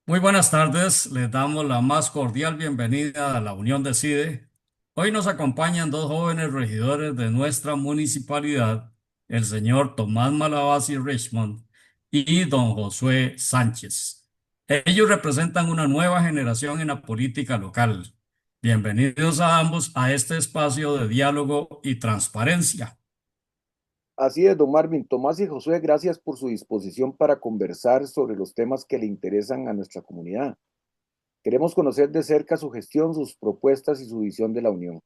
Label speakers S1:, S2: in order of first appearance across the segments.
S1: Muy buenas tardes, les damos la más cordial bienvenida a la Unión Decide. Hoy nos acompañan dos jóvenes regidores de nuestra municipalidad, el señor Tomás Malabasi Richmond y don Josué Sánchez. Ellos representan una nueva generación en la política local. Bienvenidos a ambos a este espacio de diálogo y transparencia.
S2: Así es, don Marvin. Tomás y Josué, gracias por su disposición para conversar sobre los temas que le interesan a nuestra comunidad. Queremos conocer de cerca su gestión, sus propuestas y su visión de la Unión.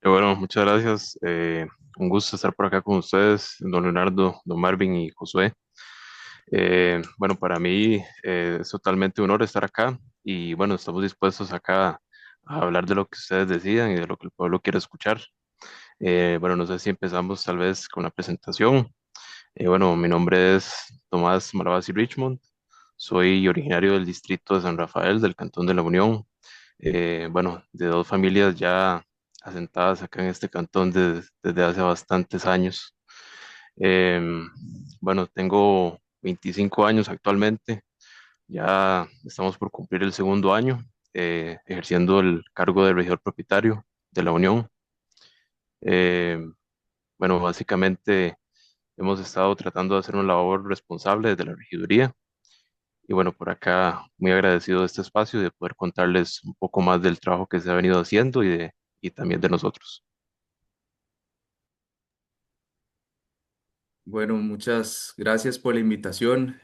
S3: Bueno, muchas gracias. Un gusto estar por acá con ustedes, don Leonardo, don Marvin y Josué. Bueno, para mí es totalmente un honor estar acá y bueno, estamos dispuestos acá a hablar de lo que ustedes decidan y de lo que el pueblo quiere escuchar. Bueno, no sé si empezamos tal vez con la presentación. Bueno, mi nombre es Tomás Maravasi Richmond. Soy originario del distrito de San Rafael, del Cantón de la Unión. Bueno, de dos familias ya asentadas acá en este cantón desde hace bastantes años. Em, bueno, tengo 25 años actualmente, ya estamos por cumplir el segundo año ejerciendo el cargo de regidor propietario de la Unión. Em, bueno, básicamente hemos estado tratando de hacer una labor responsable desde la regiduría y bueno, por acá muy agradecido de este espacio y de poder contarles un poco más del trabajo que se ha venido haciendo y también de nosotros.
S4: Bueno, muchas gracias por la invitación.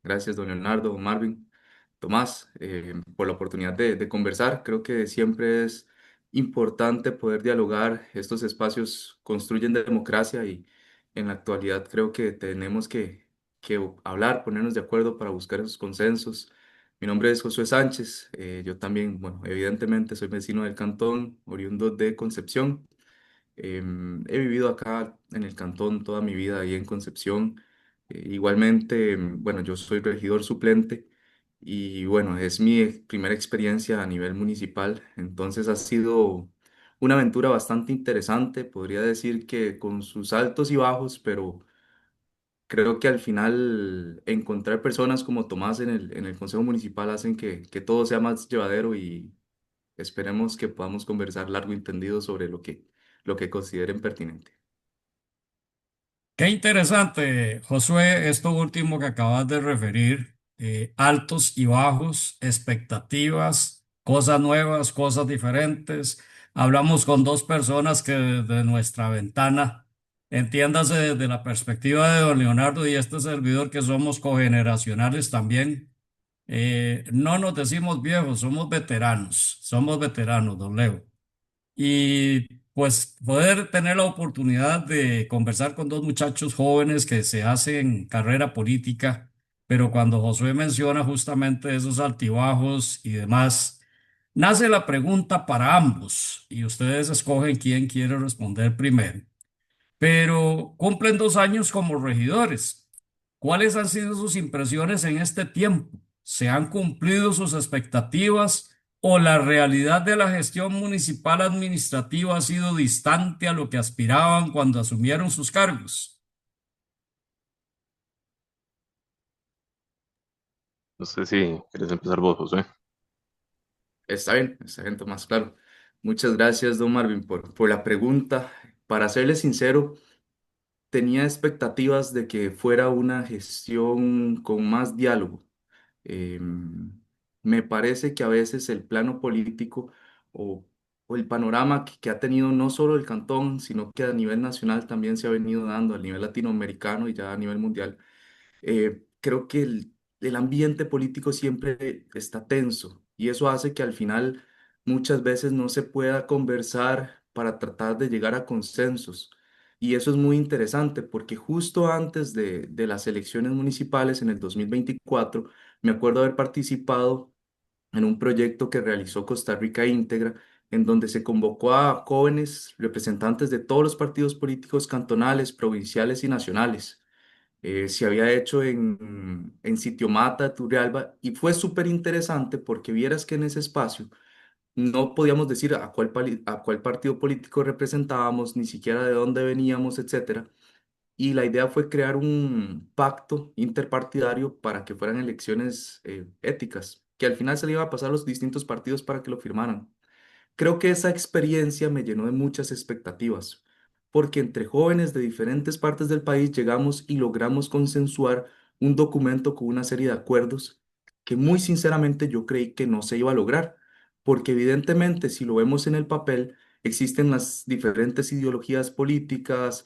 S4: Gracias, don Leonardo, don Marvin, Tomás, por la oportunidad de conversar. Creo que siempre es importante poder dialogar. Estos espacios construyen democracia y en la actualidad creo que tenemos que hablar, ponernos de acuerdo para buscar esos consensos. Mi nombre es Josué Sánchez. Yo también, bueno, evidentemente soy vecino del cantón, oriundo de Concepción. He vivido acá en el cantón toda mi vida, ahí en Concepción. Igualmente, bueno, yo soy regidor suplente y bueno, es mi primera experiencia a nivel municipal, entonces ha sido una aventura bastante interesante, podría decir que con sus altos y bajos, pero creo que al final encontrar personas como Tomás en el Consejo Municipal hacen que todo sea más llevadero y esperemos que podamos conversar largo y tendido sobre lo que consideren pertinente.
S1: Qué interesante, Josué, esto último que acabas de referir, altos y bajos, expectativas, cosas nuevas, cosas diferentes. Hablamos con dos personas que desde nuestra ventana, entiéndase desde la perspectiva de don Leonardo y este servidor que somos cogeneracionales también, no nos decimos viejos, somos veteranos, don Leo. Y pues poder tener la oportunidad de conversar con dos muchachos jóvenes que se hacen carrera política, pero cuando Josué menciona justamente esos altibajos y demás, nace la pregunta para ambos y ustedes escogen quién quiere responder primero. Pero cumplen 2 años como regidores. ¿Cuáles han sido sus impresiones en este tiempo? ¿Se han cumplido sus expectativas o la realidad de la gestión municipal administrativa ha sido distante a lo que aspiraban cuando asumieron sus cargos?
S3: No sé si quieres empezar vos, José.
S4: Está bien, Tomás, claro. Muchas gracias, don Marvin, por la pregunta. Para serle sincero, tenía expectativas de que fuera una gestión con más diálogo. Me parece que a veces el plano político o, o el panorama que ha tenido no solo el cantón, sino que a nivel nacional también se ha venido dando, a nivel latinoamericano y ya a nivel mundial. Creo que el ambiente político siempre está tenso y eso hace que al final muchas veces no se pueda conversar para tratar de llegar a consensos. Y eso es muy interesante porque justo antes de las elecciones municipales en el 2024, me acuerdo haber participado en un proyecto que realizó Costa Rica Íntegra, en donde se convocó a jóvenes representantes de todos los partidos políticos cantonales, provinciales y nacionales. Se había hecho en Sitio Mata, Turrialba, y fue súper interesante porque vieras que en ese espacio no podíamos decir a cuál partido político representábamos, ni siquiera de dónde veníamos, etcétera. Y la idea fue crear un pacto interpartidario para que fueran elecciones éticas, que al final se le iba a pasar a los distintos partidos para que lo firmaran. Creo que esa experiencia me llenó de muchas expectativas, porque entre jóvenes de diferentes partes del país llegamos y logramos consensuar un documento con una serie de acuerdos que muy sinceramente yo creí que no se iba a lograr, porque evidentemente si lo vemos en el papel, existen las diferentes ideologías políticas,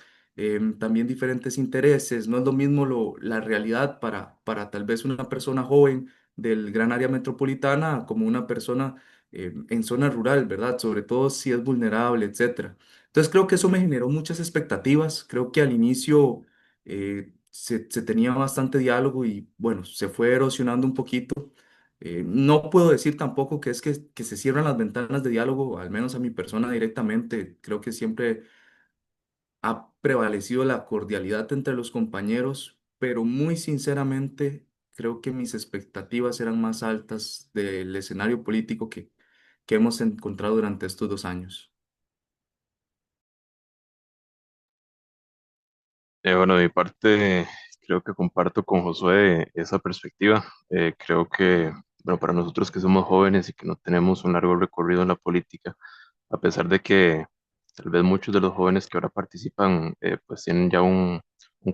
S4: también diferentes intereses, no es lo mismo la realidad para tal vez una persona joven del gran área metropolitana como una persona en zona rural, ¿verdad? Sobre todo si es vulnerable, etcétera. Entonces creo que eso me generó muchas expectativas. Creo que al inicio se tenía bastante diálogo y bueno, se fue erosionando un poquito. No puedo decir tampoco que es que se cierran las ventanas de diálogo, al menos a mi persona directamente. Creo que siempre ha prevalecido la cordialidad entre los compañeros, pero muy sinceramente creo que mis expectativas eran más altas del escenario político que hemos encontrado durante estos 2 años.
S3: Bueno, de mi parte, creo que comparto con Josué esa perspectiva. Creo que, bueno, para nosotros que somos jóvenes y que no tenemos un largo recorrido en la política, a pesar de que tal vez muchos de los jóvenes que ahora participan, pues tienen ya un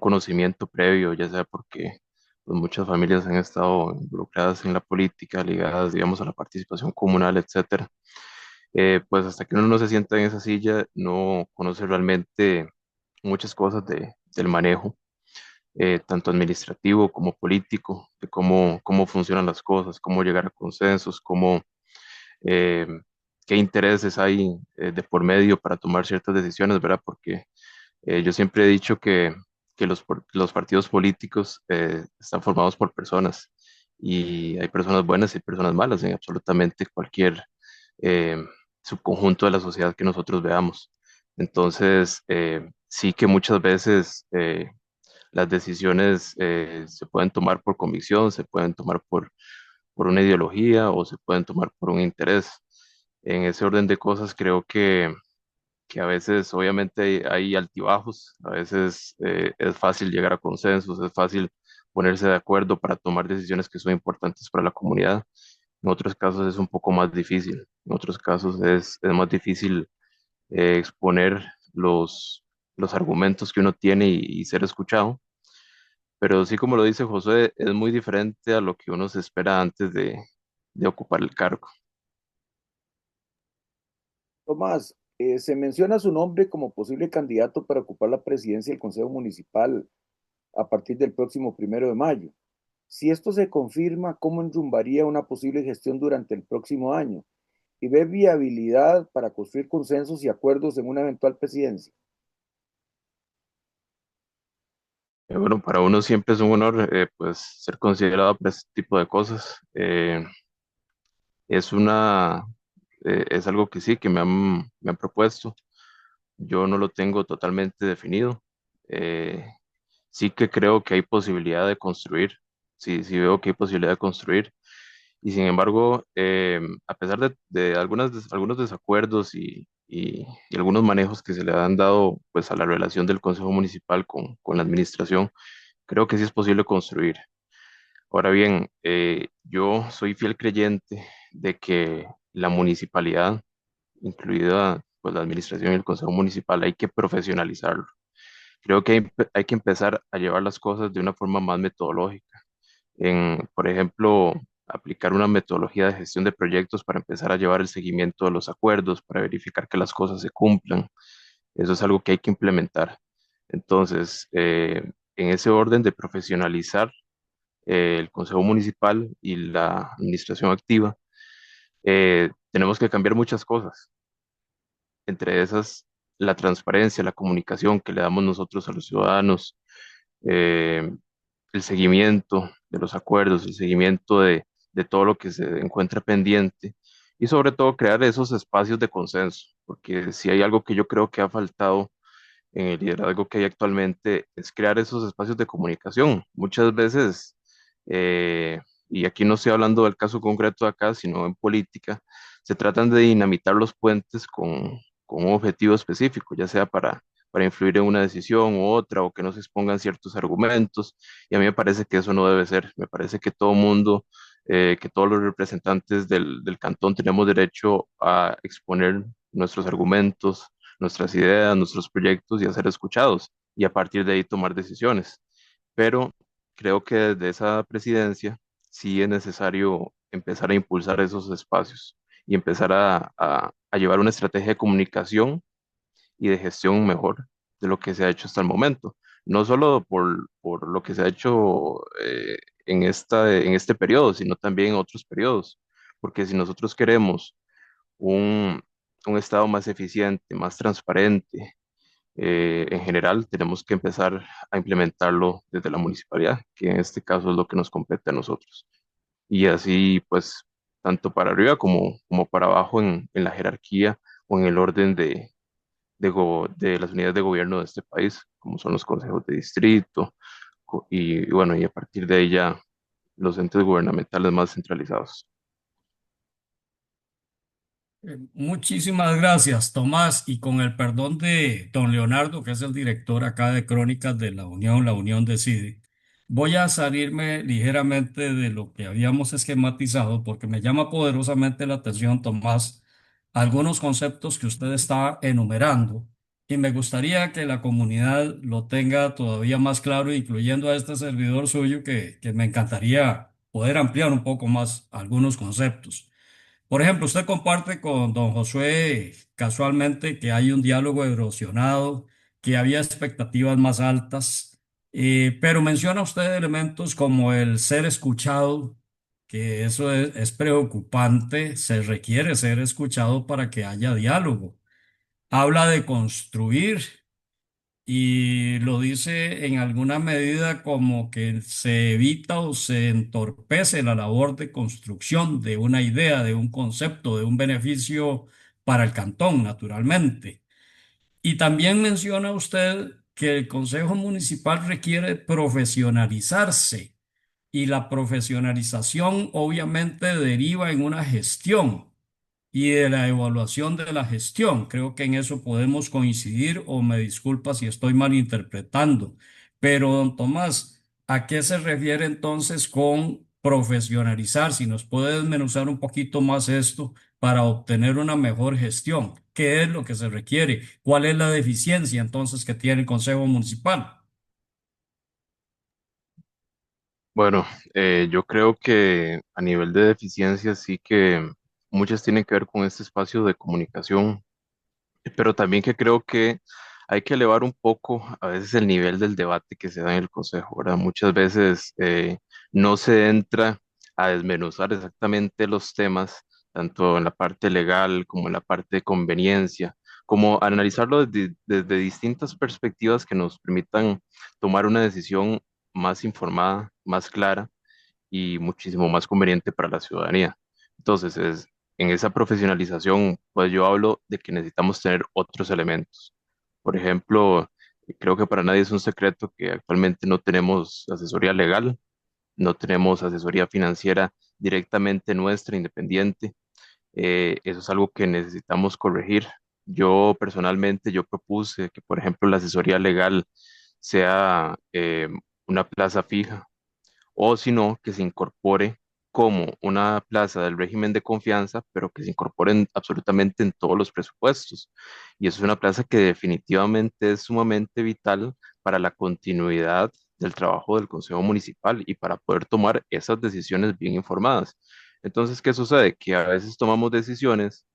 S3: conocimiento previo, ya sea porque pues, muchas familias han estado involucradas en la política, ligadas, digamos, a la participación comunal, etcétera. Pues hasta que uno no se sienta en esa silla, no conoce realmente muchas cosas del manejo, tanto administrativo como político, de cómo funcionan las cosas, cómo llegar a consensos, eh, qué intereses hay de por medio para tomar ciertas decisiones, ¿verdad? Porque yo siempre he dicho que los partidos políticos están formados por personas y hay personas buenas y hay personas malas en absolutamente cualquier eh, subconjunto de la sociedad que nosotros veamos. Entonces, sí que muchas veces las decisiones se pueden tomar por convicción, se pueden tomar por una ideología o se pueden tomar por un interés. En ese orden de cosas, creo que a veces obviamente hay altibajos, a veces es fácil llegar a consensos, es fácil ponerse de acuerdo para tomar decisiones que son importantes para la comunidad. En otros casos es un poco más difícil, en otros casos es más difícil exponer los argumentos que uno tiene y ser escuchado. Pero sí, como lo dice José, es muy diferente a lo que uno se espera antes de ocupar el cargo.
S2: Tomás, se menciona su nombre como posible candidato para ocupar la presidencia del Consejo Municipal a partir del próximo 1 de mayo. Si esto se confirma, ¿cómo enrumbaría una posible gestión durante el próximo año? ¿Y ve viabilidad para construir consensos y acuerdos en una eventual presidencia?
S3: Bueno, para uno siempre es un honor pues ser considerado para este tipo de cosas. Es es algo que sí, que me han propuesto. Yo no lo tengo totalmente definido. Eh, sí que creo que hay posibilidad de construir. Sí, sí veo que hay posibilidad de construir. Y sin embargo, a pesar de algunos desacuerdos y algunos manejos que se le han dado pues, a la relación del Consejo Municipal con la administración, creo que sí es posible construir. Ahora bien, yo soy fiel creyente de que la municipalidad, incluida pues, la administración y el Consejo Municipal, hay que profesionalizarlo. Creo que hay que empezar a llevar las cosas de una forma más metodológica por ejemplo, aplicar una metodología de gestión de proyectos para empezar a llevar el seguimiento de los acuerdos, para verificar que las cosas se cumplan. Eso es algo que hay que implementar. Entonces, en ese orden de profesionalizar el Consejo Municipal y la administración activa, tenemos que cambiar muchas cosas. Entre esas, la transparencia, la comunicación que le damos nosotros a los ciudadanos, eh, el seguimiento de los acuerdos, el seguimiento de todo lo que se encuentra pendiente y sobre todo crear esos espacios de consenso, porque si hay algo que yo creo que ha faltado en el liderazgo que hay actualmente es crear esos espacios de comunicación. Muchas veces, y aquí no estoy hablando del caso concreto de acá, sino en política, se tratan de dinamitar los puentes con un objetivo específico, ya sea para influir en una decisión u otra o que no se expongan ciertos argumentos. Y a mí me parece que eso no debe ser. Me parece que todo mundo, que todos los representantes del cantón tenemos derecho a exponer nuestros argumentos, nuestras ideas, nuestros proyectos y a ser escuchados y a partir de ahí tomar decisiones. Pero creo que desde esa presidencia sí es necesario empezar a impulsar esos espacios y empezar a llevar una estrategia de comunicación y de gestión mejor de lo que se ha hecho hasta el momento. No solo por lo que se ha hecho en este periodo, sino también en otros periodos. Porque si nosotros queremos un, un Estado más eficiente, más transparente, en general, tenemos que empezar a implementarlo desde la municipalidad, que en este caso es lo que nos compete a nosotros. Y así, pues, tanto para arriba como para abajo en la jerarquía o en el orden de las unidades de gobierno de este país, como son los consejos de distrito, y bueno, y a partir de ahí ya los entes gubernamentales más centralizados.
S1: Muchísimas gracias, Tomás, y con el perdón de don Leonardo, que es el director acá de Crónicas de la Unión Decide, voy a salirme ligeramente de lo que habíamos esquematizado porque me llama poderosamente la atención, Tomás, algunos conceptos que usted está enumerando y me gustaría que la comunidad lo tenga todavía más claro, incluyendo a este servidor suyo, que me encantaría poder ampliar un poco más algunos conceptos. Por ejemplo, usted comparte con don Josué casualmente que hay un diálogo erosionado, que había expectativas más altas, pero menciona usted elementos como el ser escuchado, que eso es preocupante, se requiere ser escuchado para que haya diálogo. Habla de construir y lo dice en alguna medida como que se evita o se entorpece la labor de construcción de una idea, de un concepto, de un beneficio para el cantón, naturalmente. Y también menciona usted que el Consejo Municipal requiere profesionalizarse y la profesionalización obviamente deriva en una gestión y de la evaluación de la gestión. Creo que en eso podemos coincidir o me disculpa si estoy malinterpretando. Pero, don Tomás, ¿a qué se refiere entonces con profesionalizar? Si nos puede desmenuzar un poquito más esto para obtener una mejor gestión. ¿Qué es lo que se requiere? ¿Cuál es la deficiencia entonces que tiene el Consejo Municipal?
S3: Bueno, yo creo que a nivel de deficiencia sí que muchas tienen que ver con este espacio de comunicación, pero también que creo que hay que elevar un poco a veces el nivel del debate que se da en el Consejo, ¿verdad? Muchas veces no se entra a desmenuzar exactamente los temas, tanto en la parte legal como en la parte de conveniencia, como analizarlo desde distintas perspectivas que nos permitan tomar una decisión más informada, más clara y muchísimo más conveniente para la ciudadanía. Entonces, en esa profesionalización, pues yo hablo de que necesitamos tener otros elementos. Por ejemplo, creo que para nadie es un secreto que actualmente no tenemos asesoría legal, no tenemos asesoría financiera directamente nuestra, independiente. Eso es algo que necesitamos corregir. Yo personalmente, yo propuse que, por ejemplo, la asesoría legal sea una plaza fija o si no, que se incorpore como una plaza del régimen de confianza, pero que se incorporen absolutamente en todos los presupuestos. Y eso es una plaza que definitivamente es sumamente vital para la continuidad del trabajo del Consejo Municipal y para poder tomar esas decisiones bien informadas. Entonces, ¿qué sucede? Que a veces tomamos decisiones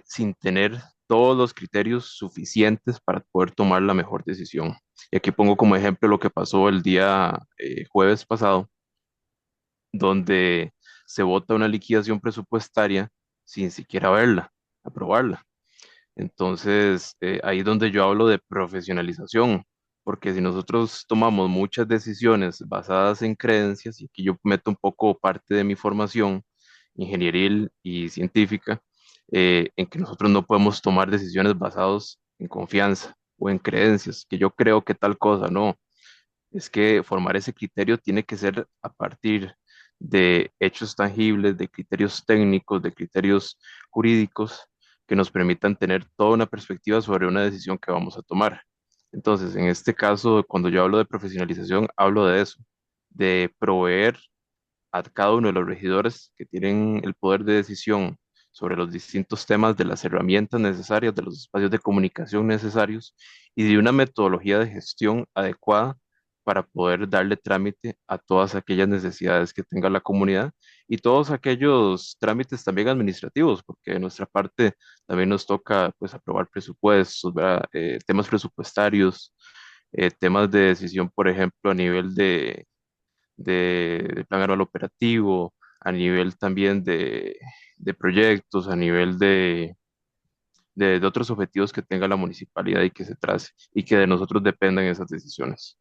S3: sin tener todos los criterios suficientes para poder tomar la mejor decisión. Y aquí pongo como ejemplo lo que pasó el día jueves pasado, donde se vota una liquidación presupuestaria sin siquiera verla, aprobarla. Entonces, ahí es donde yo hablo de profesionalización, porque si nosotros tomamos muchas decisiones basadas en creencias, y aquí yo meto un poco parte de mi formación ingenieril y científica, en que nosotros no podemos tomar decisiones basadas en confianza o en creencias, que yo creo que tal cosa, no, es que formar ese criterio tiene que ser a partir de hechos tangibles, de criterios técnicos, de criterios jurídicos que nos permitan tener toda una perspectiva sobre una decisión que vamos a tomar. Entonces, en este caso, cuando yo hablo de profesionalización, hablo de eso, de proveer a cada uno de los regidores que tienen el poder de decisión sobre los distintos temas, de las herramientas necesarias, de los espacios de comunicación necesarios y de una metodología de gestión adecuada para poder darle trámite a todas aquellas necesidades que tenga la comunidad y todos aquellos trámites también administrativos, porque de nuestra parte también nos toca pues aprobar presupuestos, ¿verdad? Temas presupuestarios, temas de decisión, por ejemplo, a nivel de plan anual operativo, a nivel también de proyectos, a nivel de otros objetivos que tenga la municipalidad y que se trace y que de nosotros dependan esas decisiones.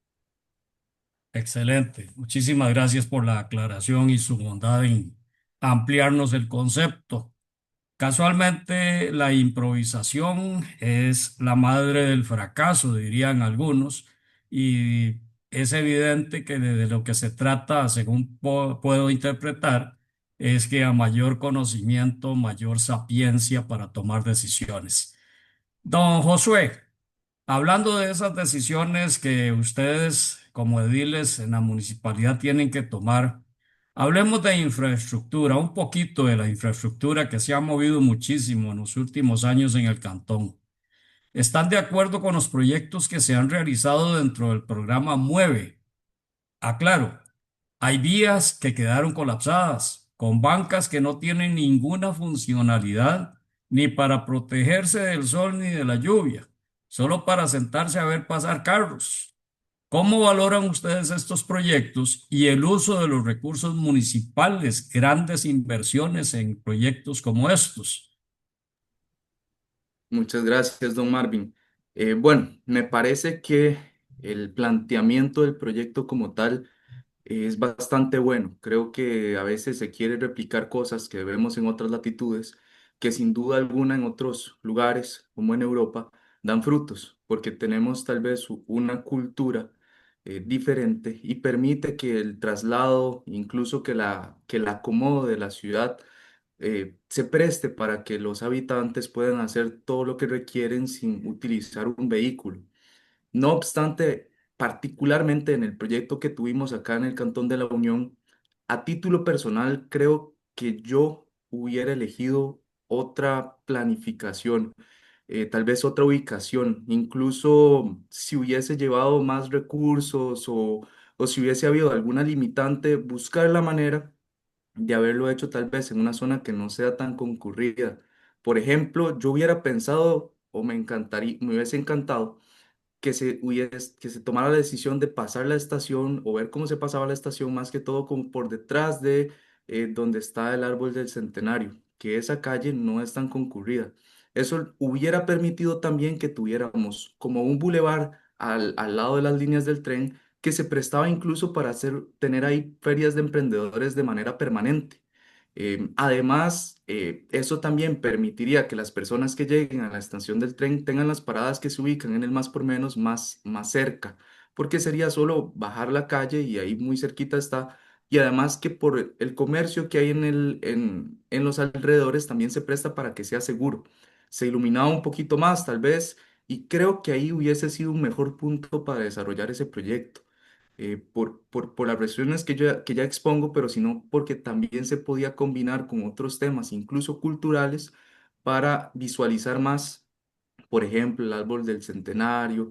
S1: Excelente. Muchísimas gracias por la aclaración y su bondad en ampliarnos el concepto. Casualmente, la improvisación es la madre del fracaso, dirían algunos, y es evidente que de lo que se trata, según puedo interpretar, es que a mayor conocimiento, mayor sapiencia para tomar decisiones. Don Josué, hablando de esas decisiones que ustedes como ediles en la municipalidad tienen que tomar, hablemos de infraestructura, un poquito de la infraestructura que se ha movido muchísimo en los últimos años en el cantón. ¿Están de acuerdo con los proyectos que se han realizado dentro del programa Mueve? Aclaro, hay vías que quedaron colapsadas, con bancas que no tienen ninguna funcionalidad, ni para protegerse del sol ni de la lluvia, solo para sentarse a ver pasar carros. ¿Cómo valoran ustedes estos proyectos y el uso de los recursos municipales, grandes inversiones en proyectos como estos?
S4: Muchas gracias, don Marvin. Bueno, me parece que el planteamiento del proyecto como tal es bastante bueno. Creo que a veces se quiere replicar cosas que vemos en otras latitudes, que sin duda alguna en otros lugares, como en Europa, dan frutos, porque tenemos tal vez una cultura diferente y permite que el traslado, incluso que el acomodo de la ciudad, se preste para que los habitantes puedan hacer todo lo que requieren sin utilizar un vehículo. No obstante, particularmente en el proyecto que tuvimos acá en el Cantón de la Unión, a título personal creo que yo hubiera elegido otra planificación, tal vez otra ubicación, incluso si hubiese llevado más recursos o si hubiese habido alguna limitante, buscar la manera de haberlo hecho tal vez en una zona que no sea tan concurrida. Por ejemplo, yo hubiera pensado o me hubiese encantado que se tomara la decisión de pasar la estación o ver cómo se pasaba la estación, más que todo como por detrás de donde está el árbol del centenario, que esa calle no es tan concurrida. Eso hubiera permitido también que tuviéramos como un bulevar al lado de las líneas del tren que se prestaba incluso para tener ahí ferias de emprendedores de manera permanente. Además, eso también permitiría que las personas que lleguen a la estación del tren tengan las paradas que se ubican en el más por menos más cerca, porque sería solo bajar la calle y ahí muy cerquita está. Y además que por el comercio que hay en los alrededores también se presta para que sea seguro. Se iluminaba un poquito más tal vez y creo que ahí hubiese sido un mejor punto para desarrollar ese proyecto por las razones que ya expongo, pero sino porque también se podía combinar con otros temas, incluso culturales, para visualizar más, por ejemplo, el árbol del centenario,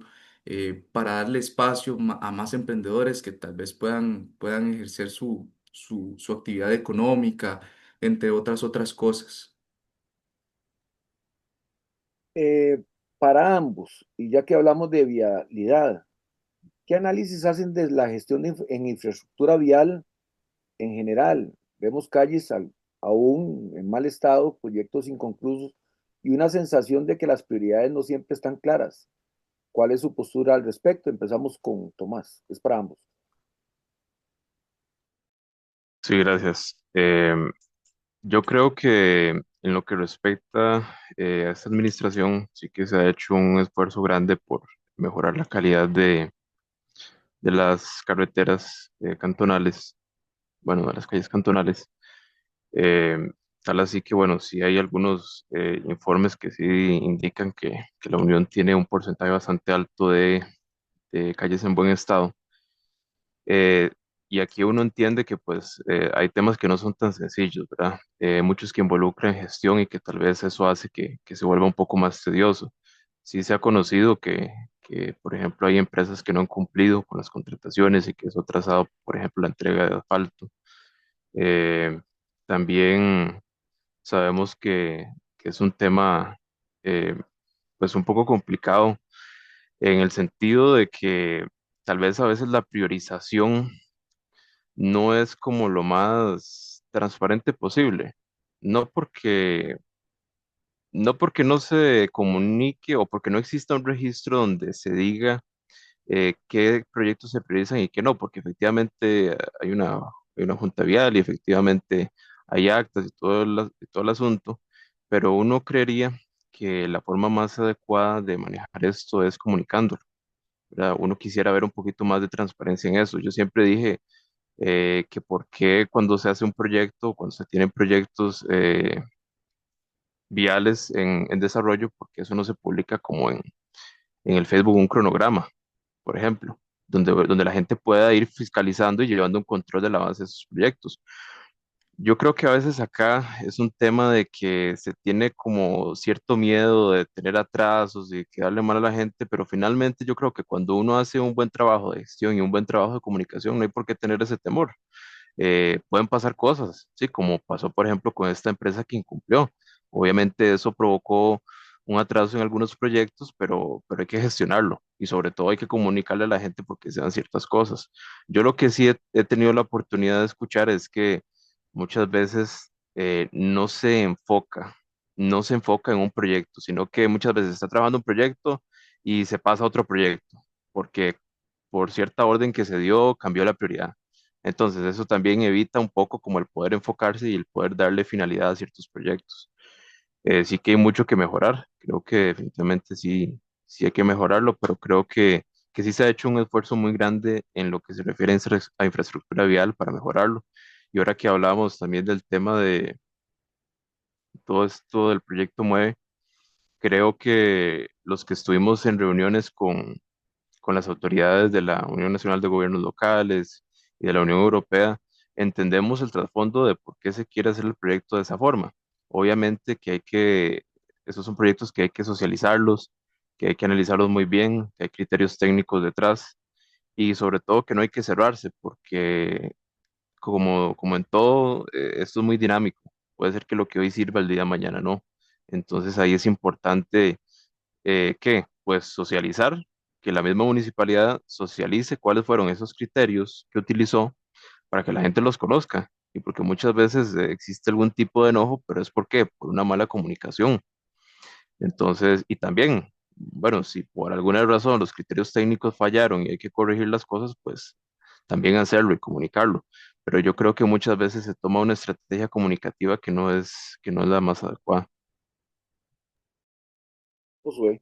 S4: para darle espacio a más emprendedores que tal vez puedan ejercer su actividad económica, entre otras cosas.
S2: Eh, para ambos, y ya que hablamos de vialidad, ¿qué análisis hacen de la gestión en infraestructura vial en general? Vemos calles aún en mal estado, proyectos inconclusos y una sensación de que las prioridades no siempre están claras. ¿Cuál es su postura al respecto? Empezamos con Tomás, es para ambos.
S3: Sí, gracias. Yo creo que en lo que respecta a esta administración, sí que se ha hecho un esfuerzo grande por mejorar la calidad de las carreteras cantonales. bueno, de las calles cantonales. Eh, Tal así que, bueno, sí hay algunos informes que sí indican que la Unión tiene un porcentaje bastante alto de calles en buen estado. Eh, y aquí uno entiende que pues hay temas que no son tan sencillos, ¿verdad? Muchos que involucran gestión y que tal vez eso hace que se vuelva un poco más tedioso. Sí se ha conocido que, por ejemplo, hay empresas que no han cumplido con las contrataciones y que eso ha trazado, por ejemplo, la entrega de asfalto. Eh, También sabemos que es un tema eh, pues un poco complicado en el sentido de que tal vez a veces la priorización no es como lo más transparente posible. No porque, no porque no se comunique o porque no exista un registro donde se diga qué proyectos se priorizan y qué no, porque efectivamente hay una junta vial y efectivamente hay actas y y todo el asunto, pero uno creería que la forma más adecuada de manejar esto es comunicándolo, ¿verdad? Uno quisiera ver un poquito más de transparencia en eso. Yo siempre dije que por qué cuando se hace un proyecto, cuando se tienen proyectos viales en desarrollo, porque eso no se publica como en el Facebook un cronograma, por ejemplo, donde la gente pueda ir fiscalizando y llevando un control del avance de sus proyectos. Yo creo que a veces acá es un tema de que se tiene como cierto miedo de tener atrasos y quedarle mal a la gente, pero finalmente yo creo que cuando uno hace un buen trabajo de gestión y un buen trabajo de comunicación, no hay por qué tener ese temor. Pueden pasar cosas, ¿sí? Como pasó, por ejemplo, con esta empresa que incumplió. Obviamente eso provocó un atraso en algunos proyectos, pero hay que gestionarlo y sobre todo hay que comunicarle a la gente porque sean ciertas cosas. Yo lo que sí he tenido la oportunidad de escuchar es que muchas veces no se enfoca en un proyecto, sino que muchas veces está trabajando un proyecto y se pasa a otro proyecto, porque por cierta orden que se dio cambió la prioridad. Entonces, eso también evita un poco como el poder enfocarse y el poder darle finalidad a ciertos proyectos. Sí que hay mucho que mejorar, creo que definitivamente sí, sí hay que mejorarlo, pero creo que sí se ha hecho un esfuerzo muy grande en lo que se refiere a infraestructura vial para mejorarlo. Y ahora que hablamos también del tema de todo esto del proyecto Mueve, creo que los que estuvimos en reuniones con las autoridades de la Unión Nacional de Gobiernos Locales y de la Unión Europea, entendemos el trasfondo de por qué se quiere hacer el proyecto de esa forma. Obviamente esos son proyectos que hay que socializarlos, que hay que analizarlos muy bien, que hay criterios técnicos detrás y sobre todo que no hay que cerrarse porque como en todo, esto es muy dinámico. Puede ser que lo que hoy sirva el día de mañana no. Entonces ahí es importante ¿qué? Pues socializar, que la misma municipalidad socialice cuáles fueron esos criterios que utilizó para que la gente los conozca. Y porque muchas veces existe algún tipo de enojo, pero es porque por una mala comunicación. Entonces, y también, bueno, si por alguna razón los criterios técnicos fallaron y hay que corregir las cosas, pues también hacerlo y comunicarlo. Pero yo creo que muchas veces se toma una estrategia comunicativa que no es la más adecuada.
S2: Josué.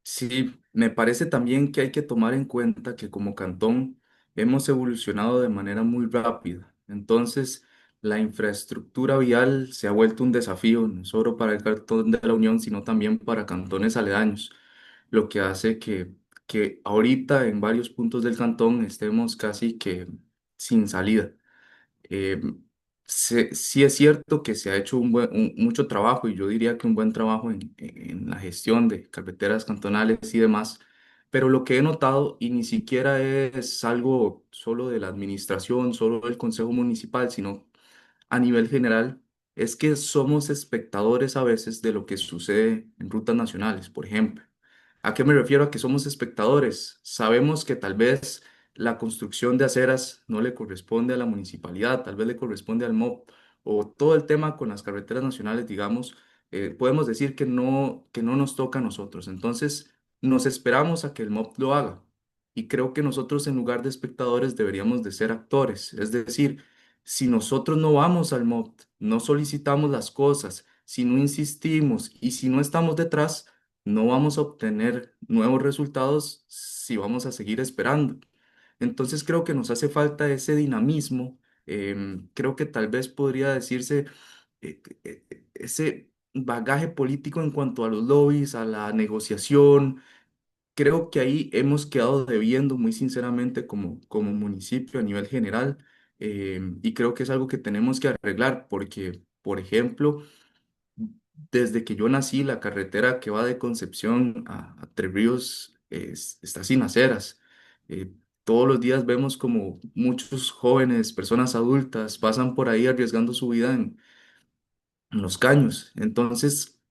S4: Sí, me parece también que hay que tomar en cuenta que como cantón hemos evolucionado de manera muy rápida. Entonces, la infraestructura vial se ha vuelto un desafío, no solo para el Cantón de la Unión, sino también para cantones aledaños, lo que hace que ahorita en varios puntos del cantón estemos casi que sin salida. Eh, sí es cierto que se ha hecho mucho trabajo y yo diría que un buen trabajo en la gestión de carreteras cantonales y demás, pero lo que he notado y ni siquiera es algo solo de la administración, solo del Consejo Municipal, sino a nivel general, es que somos espectadores a veces de lo que sucede en rutas nacionales, por ejemplo. ¿A qué me refiero a que somos espectadores? Sabemos que tal vez la construcción de aceras no le corresponde a la municipalidad, tal vez le corresponde al MOP, o todo el tema con las carreteras nacionales, digamos, podemos decir que no nos toca a nosotros. Entonces, nos esperamos a que el MOP lo haga. Y creo que nosotros en lugar de espectadores deberíamos de ser actores. Es decir, si nosotros no vamos al MOP, no solicitamos las cosas, si no insistimos y si no estamos detrás, no vamos a obtener nuevos resultados si vamos a seguir esperando. Entonces creo que nos hace falta ese dinamismo. Creo que tal vez podría decirse ese bagaje político en cuanto a los lobbies, a la negociación. Creo que ahí hemos quedado debiendo muy sinceramente como municipio a nivel general, y creo que es algo que tenemos que arreglar porque, por ejemplo, desde que yo nací, la carretera que va de Concepción a Tres Ríos está sin aceras. Todos los días vemos como muchos jóvenes, personas adultas, pasan por ahí arriesgando su vida en los caños. Entonces,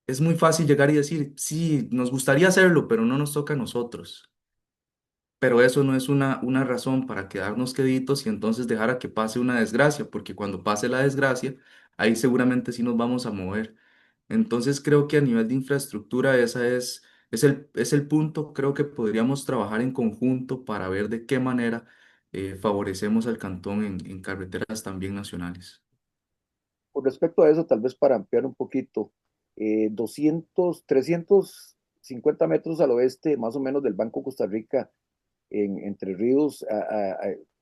S4: es muy fácil llegar y decir, sí, nos gustaría hacerlo, pero no nos toca a nosotros. Pero eso no es una razón para quedarnos queditos y entonces dejar a que pase una desgracia, porque cuando pase la desgracia, ahí seguramente sí nos vamos a mover. Entonces creo que a nivel de infraestructura es el punto. Creo que podríamos trabajar en conjunto para ver de qué manera favorecemos al cantón en carreteras también nacionales.
S2: Con respecto a eso, tal vez para ampliar un poquito, 350 metros al oeste, más o menos del Banco Costa Rica, en Entre Ríos,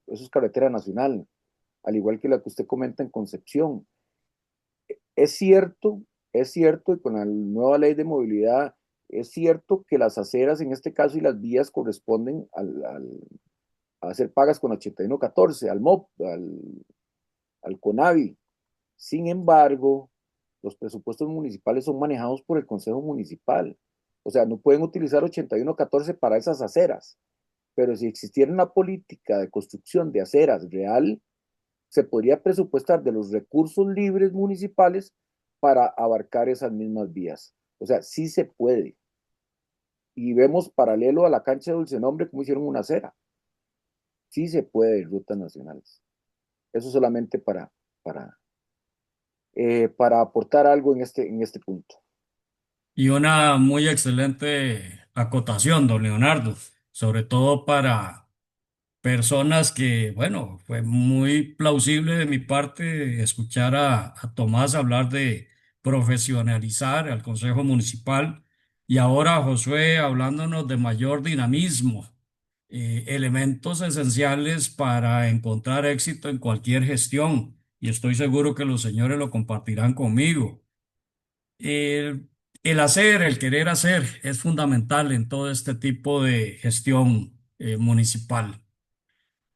S2: eso es carretera nacional, al igual que la que usted comenta en Concepción. Es cierto, es cierto, y con la nueva ley de movilidad, es cierto que las aceras en este caso y las vías corresponden a ser pagas con 8114, al MOP, al CONAVI. Sin embargo, los presupuestos municipales son manejados por el Consejo Municipal. O sea, no pueden utilizar 8114 para esas aceras, pero si existiera una política de construcción de aceras real, se podría presupuestar de los recursos libres municipales para abarcar esas mismas vías. O sea, sí se puede. Y vemos paralelo a la cancha de Dulce Nombre como hicieron una acera. Sí se puede en rutas nacionales. Eso solamente para aportar algo en este punto.
S1: Y una muy excelente acotación, don Leonardo, sobre todo para personas que, bueno, fue muy plausible de mi parte escuchar a Tomás hablar de profesionalizar al Consejo Municipal y ahora a Josué hablándonos de mayor dinamismo, elementos esenciales para encontrar éxito en cualquier gestión. Y estoy seguro que los señores lo compartirán conmigo. El, el hacer, el querer hacer es fundamental en todo este tipo de gestión municipal.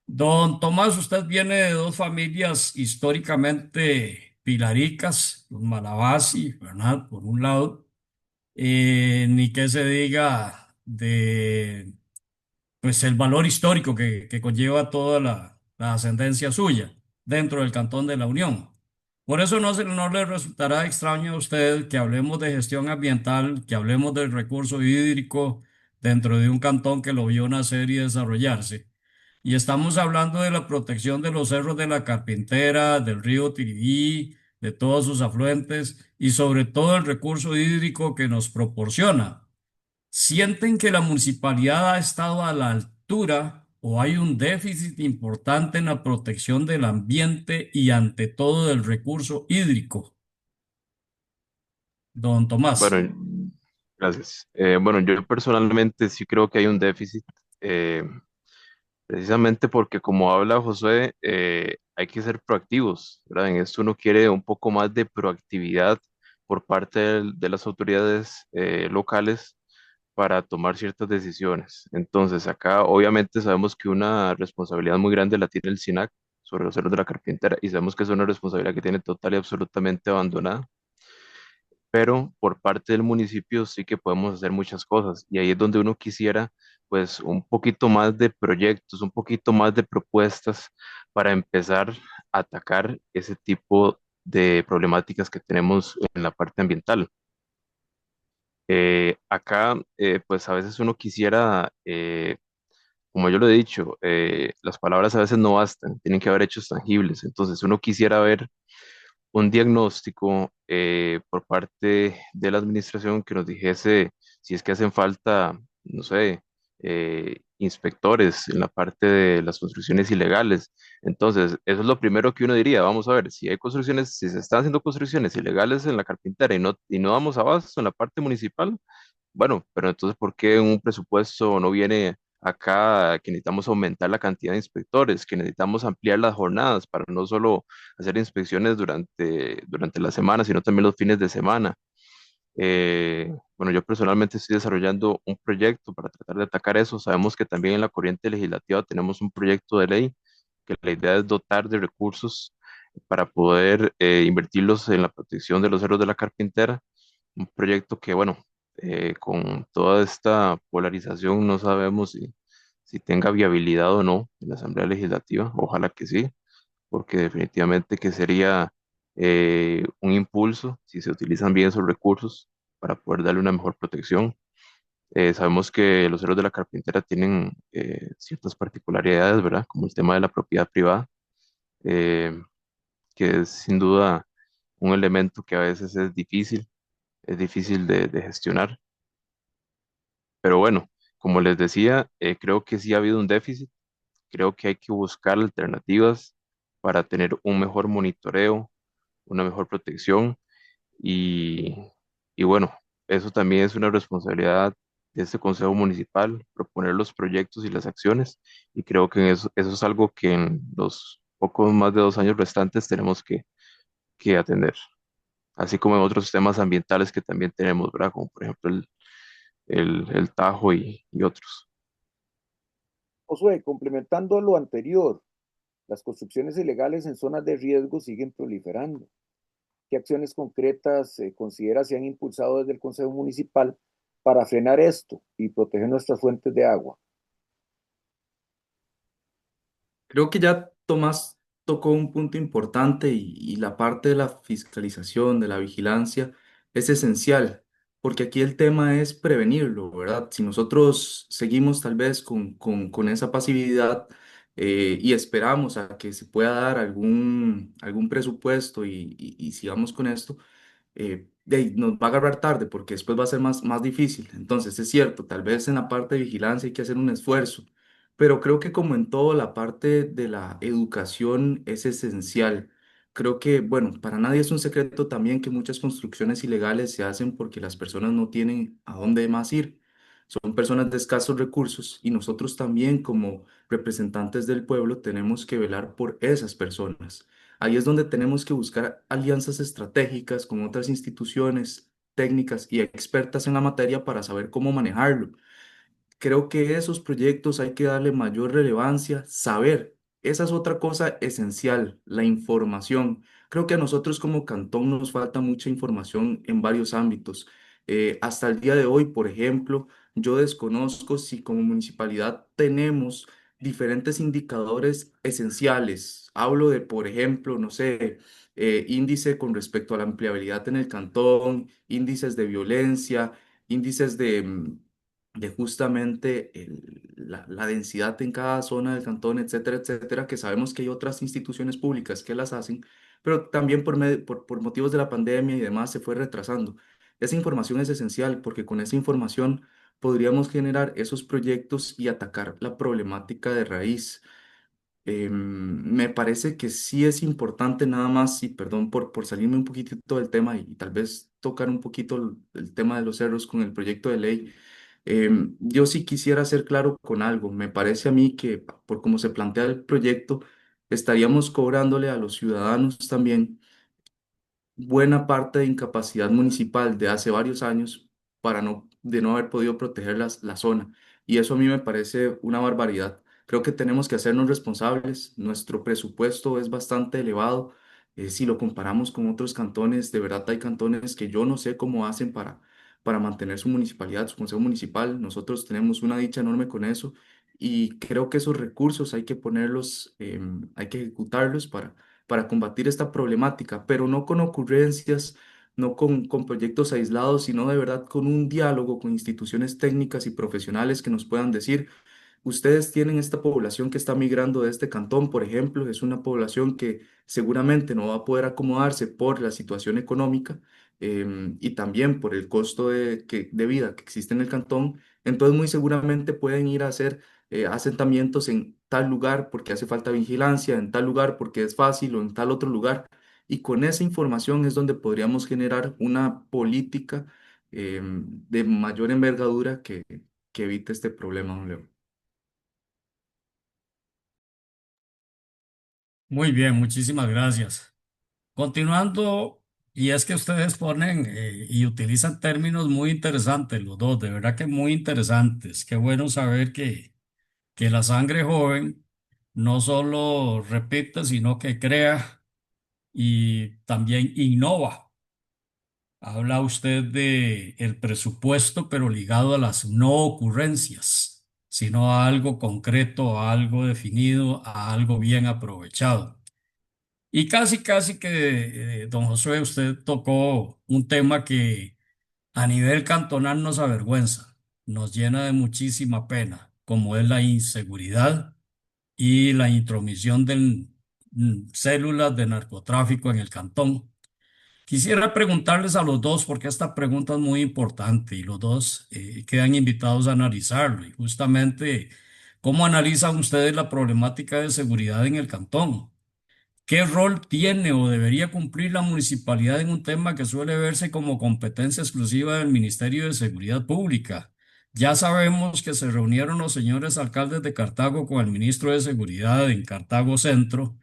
S1: Don Tomás, usted viene de dos familias históricamente pilaricas, los Malabasi, ¿verdad? Por un lado, ni que se diga de pues el valor histórico que conlleva toda la ascendencia suya dentro del Cantón de la Unión. Por eso no le resultará extraño a usted que hablemos de gestión ambiental, que hablemos del recurso hídrico dentro de un cantón que lo vio nacer y desarrollarse. Y estamos hablando de la protección de los cerros de la Carpintera, del río Tiribí, de todos sus afluentes y sobre todo el recurso hídrico que nos proporciona. ¿Sienten que la municipalidad ha estado a la altura o hay un déficit importante en la protección del ambiente y ante todo del recurso hídrico? Don Tomás.
S3: Bueno, gracias. Bueno, yo personalmente sí creo que hay un déficit, eh, precisamente porque como habla José, hay que ser proactivos, ¿verdad? En esto uno quiere un poco más de proactividad por parte de las autoridades locales para tomar ciertas decisiones. Entonces, acá obviamente sabemos que una responsabilidad muy grande la tiene el SINAC sobre los cerros de la Carpintera y sabemos que es una responsabilidad que tiene total y absolutamente abandonada, pero por parte del municipio sí que podemos hacer muchas cosas y ahí es donde uno quisiera pues un poquito más de proyectos, un poquito más de propuestas para empezar a atacar ese tipo de problemáticas que tenemos en la parte ambiental. Acá pues a veces uno quisiera, como yo lo he dicho, las palabras a veces no bastan, tienen que haber hechos tangibles, entonces uno quisiera ver un diagnóstico por parte de la administración que nos dijese si es que hacen falta, no sé, inspectores en la parte de las construcciones ilegales. Entonces, eso es lo primero que uno diría. Vamos a ver, si hay construcciones, si se están haciendo construcciones ilegales en la carpintera y no damos abasto en la parte municipal, bueno, pero entonces, ¿por qué un presupuesto no viene acá que necesitamos aumentar la cantidad de inspectores, que necesitamos ampliar las jornadas para no solo hacer inspecciones durante la semana, sino también los fines de semana. Bueno, yo personalmente estoy desarrollando un proyecto para tratar de atacar eso. Sabemos que también en la corriente legislativa tenemos un proyecto de ley que la idea es dotar de recursos para poder invertirlos en la protección de los héroes de la carpintera. Un proyecto que, bueno, con toda esta polarización no sabemos si tenga viabilidad o no en la Asamblea Legislativa. Ojalá que sí, porque definitivamente que sería un impulso si se utilizan bien esos recursos para poder darle una mejor protección. Sabemos que los héroes de la carpintera tienen ciertas particularidades, ¿verdad? Como el tema de la propiedad privada, eh, que es sin duda un elemento que a veces es difícil de gestionar. Pero bueno, como les decía, creo que sí ha habido un déficit. Creo que hay que buscar alternativas para tener un mejor monitoreo, una mejor protección y, y bueno, eso también es una responsabilidad de este Consejo Municipal, proponer los proyectos y las acciones y creo que eso es algo que en los pocos más de 2 años restantes tenemos que atender, así como en otros temas ambientales que también tenemos, ¿verdad? Como por ejemplo el Tajo y otros.
S2: Josué, complementando lo anterior, las construcciones ilegales en zonas de riesgo siguen proliferando. ¿Qué acciones concretas considera se han impulsado desde el Consejo Municipal para frenar esto y proteger nuestras fuentes de agua?
S4: Creo que ya Tomás tocó un punto importante y la parte de la fiscalización, de la vigilancia, es esencial, porque aquí el tema es prevenirlo, ¿verdad? Si nosotros seguimos tal vez con esa pasividad y esperamos a que se pueda dar algún presupuesto y sigamos con esto, de ahí nos va a agarrar tarde porque después va a ser más difícil. Entonces, es cierto, tal vez en la parte de vigilancia hay que hacer un esfuerzo, pero creo que como en todo, la parte de la educación es esencial. Creo que, bueno, para nadie es un secreto también que muchas construcciones ilegales se hacen porque las personas no tienen a dónde más ir. Son personas de escasos recursos y nosotros también como representantes del pueblo tenemos que velar por esas personas. Ahí es donde tenemos que buscar alianzas estratégicas con otras instituciones técnicas y expertas en la materia para saber cómo manejarlo. Creo que esos proyectos hay que darle mayor relevancia, saber. Esa es otra cosa esencial, la información. Creo que a nosotros como cantón nos falta mucha información en varios ámbitos. Hasta el día de hoy, por ejemplo, yo desconozco si como municipalidad tenemos diferentes indicadores esenciales. Hablo de, por ejemplo, no sé, índice con respecto a la empleabilidad en el cantón, índices de violencia, índices de justamente la densidad en cada zona del cantón, etcétera, etcétera, que sabemos que hay otras instituciones públicas que las hacen, pero también por motivos de la pandemia y demás se fue retrasando. Esa información es esencial porque con esa información podríamos generar esos proyectos y atacar la problemática de raíz. Me parece que sí es importante nada más, y perdón por salirme un poquitito del tema y tal vez tocar un poquito el tema de los cerros con el proyecto de ley. Yo sí quisiera ser claro con algo. Me parece a mí que por cómo se plantea el proyecto, estaríamos cobrándole a los ciudadanos también buena parte de incapacidad municipal de hace varios años de no haber podido proteger la zona. Y eso a mí me parece una barbaridad. Creo que tenemos que hacernos responsables. Nuestro presupuesto es bastante elevado. Si lo comparamos con otros cantones, de verdad hay cantones que yo no sé cómo hacen para mantener su municipalidad, su consejo municipal. Nosotros tenemos una dicha enorme con eso y creo que esos recursos hay que ponerlos, hay que ejecutarlos para combatir esta problemática, pero no con ocurrencias, no con proyectos aislados, sino de verdad con un diálogo con instituciones técnicas y profesionales que nos puedan decir, ustedes tienen esta población que está migrando de este cantón, por ejemplo, es una población que seguramente no va a poder acomodarse por la situación económica y también por el costo de vida que existe en el cantón. Entonces, muy seguramente pueden ir a hacer asentamientos en tal lugar porque hace falta vigilancia, en tal lugar porque es fácil o en tal otro lugar. Y con esa información es donde podríamos generar una política de mayor envergadura que evite este problema, don Leo.
S1: Muy bien, muchísimas gracias. Continuando, y es que ustedes ponen y utilizan términos muy interesantes, los dos, de verdad que muy interesantes. Qué bueno saber que la sangre joven no solo repite, sino que crea y también innova. Habla usted de el presupuesto, pero ligado a las no ocurrencias, sino a algo concreto, a algo definido, a algo bien aprovechado. Y casi que, don Josué, usted tocó un tema que a nivel cantonal nos avergüenza, nos llena de muchísima pena, como es la inseguridad y la intromisión de células de narcotráfico en el cantón. Quisiera preguntarles a los dos, porque esta pregunta es muy importante y los dos quedan invitados a analizarlo. Y justamente, ¿cómo analizan ustedes la problemática de seguridad en el cantón? ¿Qué rol tiene o debería cumplir la municipalidad en un tema que suele verse como competencia exclusiva del Ministerio de Seguridad Pública? Ya sabemos que se reunieron los señores alcaldes de Cartago con el ministro de Seguridad en Cartago Centro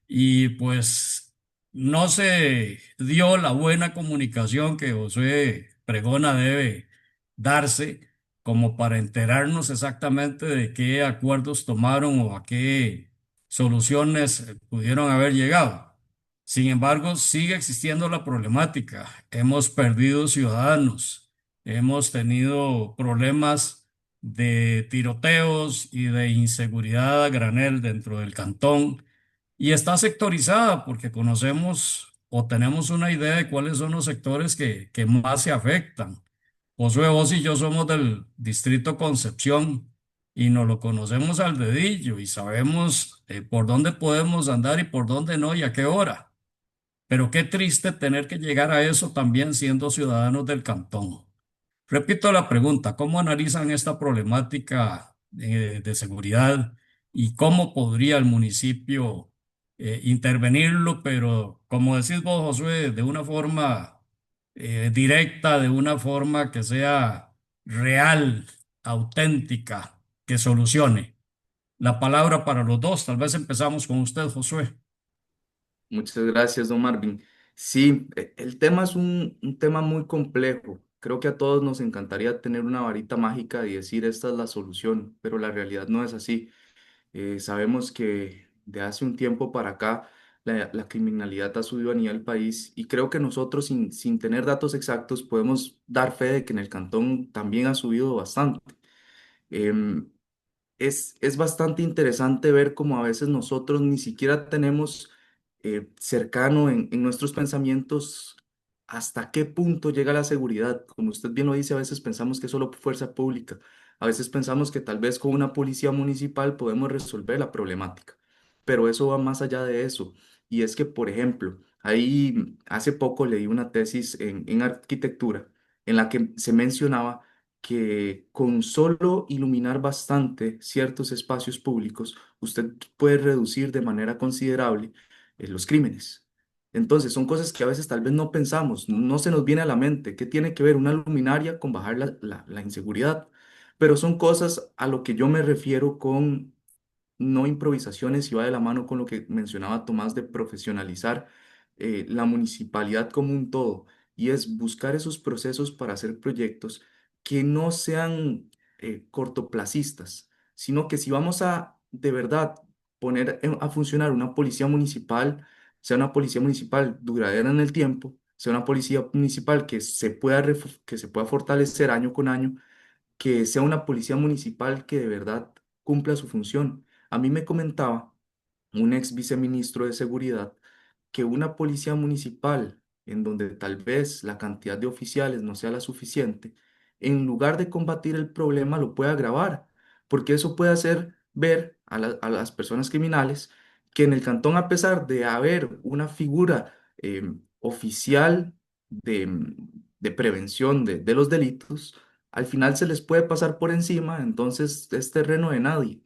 S1: y pues no se dio la buena comunicación que Josué Pregona debe darse como para enterarnos exactamente de qué acuerdos tomaron o a qué soluciones pudieron haber llegado. Sin embargo, sigue existiendo la problemática. Hemos perdido ciudadanos, hemos tenido problemas de tiroteos y de inseguridad a granel dentro del cantón y está sectorizada porque conocemos o tenemos una idea de cuáles son los sectores que más se afectan. Josué, vos y yo somos del distrito Concepción y nos lo conocemos al dedillo y sabemos por dónde podemos andar y por dónde no y a qué hora. Pero qué triste tener que llegar a eso también siendo ciudadanos del cantón. Repito la pregunta, ¿cómo analizan esta problemática de seguridad y cómo podría el municipio intervenirlo, pero como decís vos, Josué, de una forma directa, de una forma que sea real, auténtica, que solucione? La palabra para los dos, tal vez empezamos con usted, Josué.
S4: Muchas gracias, don Marvin. Sí, el tema es un tema muy complejo. Creo que a todos nos encantaría tener una varita mágica y decir esta es la solución, pero la realidad no es así. Sabemos que de hace un tiempo para acá la criminalidad ha subido a nivel país y creo que nosotros sin tener datos exactos podemos dar fe de que en el cantón también ha subido bastante. Em, es bastante interesante ver cómo a veces nosotros ni siquiera tenemos cercano en nuestros pensamientos hasta qué punto llega la seguridad. Como usted bien lo dice, a veces pensamos que es solo fuerza pública, a veces pensamos que tal vez con una policía municipal podemos resolver la problemática, pero eso va más allá de eso. Y es que, por ejemplo, ahí hace poco leí una tesis en arquitectura en la que se mencionaba que con solo iluminar bastante ciertos espacios públicos, usted puede reducir de manera considerable los crímenes. Entonces, son cosas que a veces tal vez no pensamos, no se nos viene a la mente. ¿Qué tiene que ver una luminaria con bajar la inseguridad? Pero son cosas a lo que yo me refiero con no improvisaciones y va de la mano con lo que mencionaba Tomás de profesionalizar la municipalidad como un todo y es buscar esos procesos para hacer proyectos que no sean cortoplacistas, sino que si vamos a de verdad poner a funcionar una policía municipal, sea una policía municipal duradera en el tiempo, sea una policía municipal que que se pueda fortalecer año con año, que sea una policía municipal que de verdad cumpla su función. A mí me comentaba un ex viceministro de Seguridad que una policía municipal en donde tal vez la cantidad de oficiales no sea la suficiente, en lugar de combatir el problema lo puede agravar, porque eso puede hacer ver a las personas criminales que en el cantón, a pesar de haber una figura oficial de prevención de los delitos, al final se les puede pasar por encima, entonces es terreno de nadie.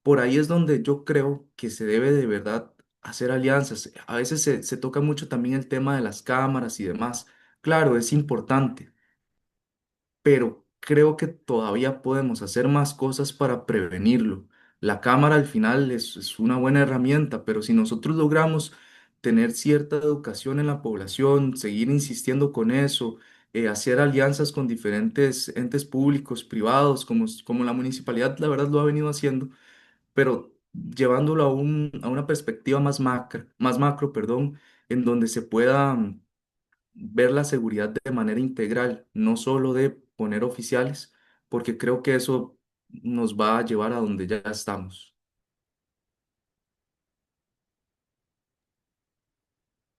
S4: Por ahí es donde yo creo que se debe de verdad hacer alianzas. A veces se toca mucho también el tema de las cámaras y demás. Claro, es importante, pero creo que todavía podemos hacer más cosas para prevenirlo. La cámara al final es una buena herramienta, pero si nosotros logramos tener cierta educación en la población, seguir insistiendo con eso, hacer alianzas con diferentes entes públicos, privados, como la municipalidad, la verdad lo ha venido haciendo, pero llevándolo a una perspectiva más macro, perdón, en donde se pueda ver la seguridad de manera integral, no solo de poner oficiales, porque creo que eso nos va a llevar a donde ya estamos.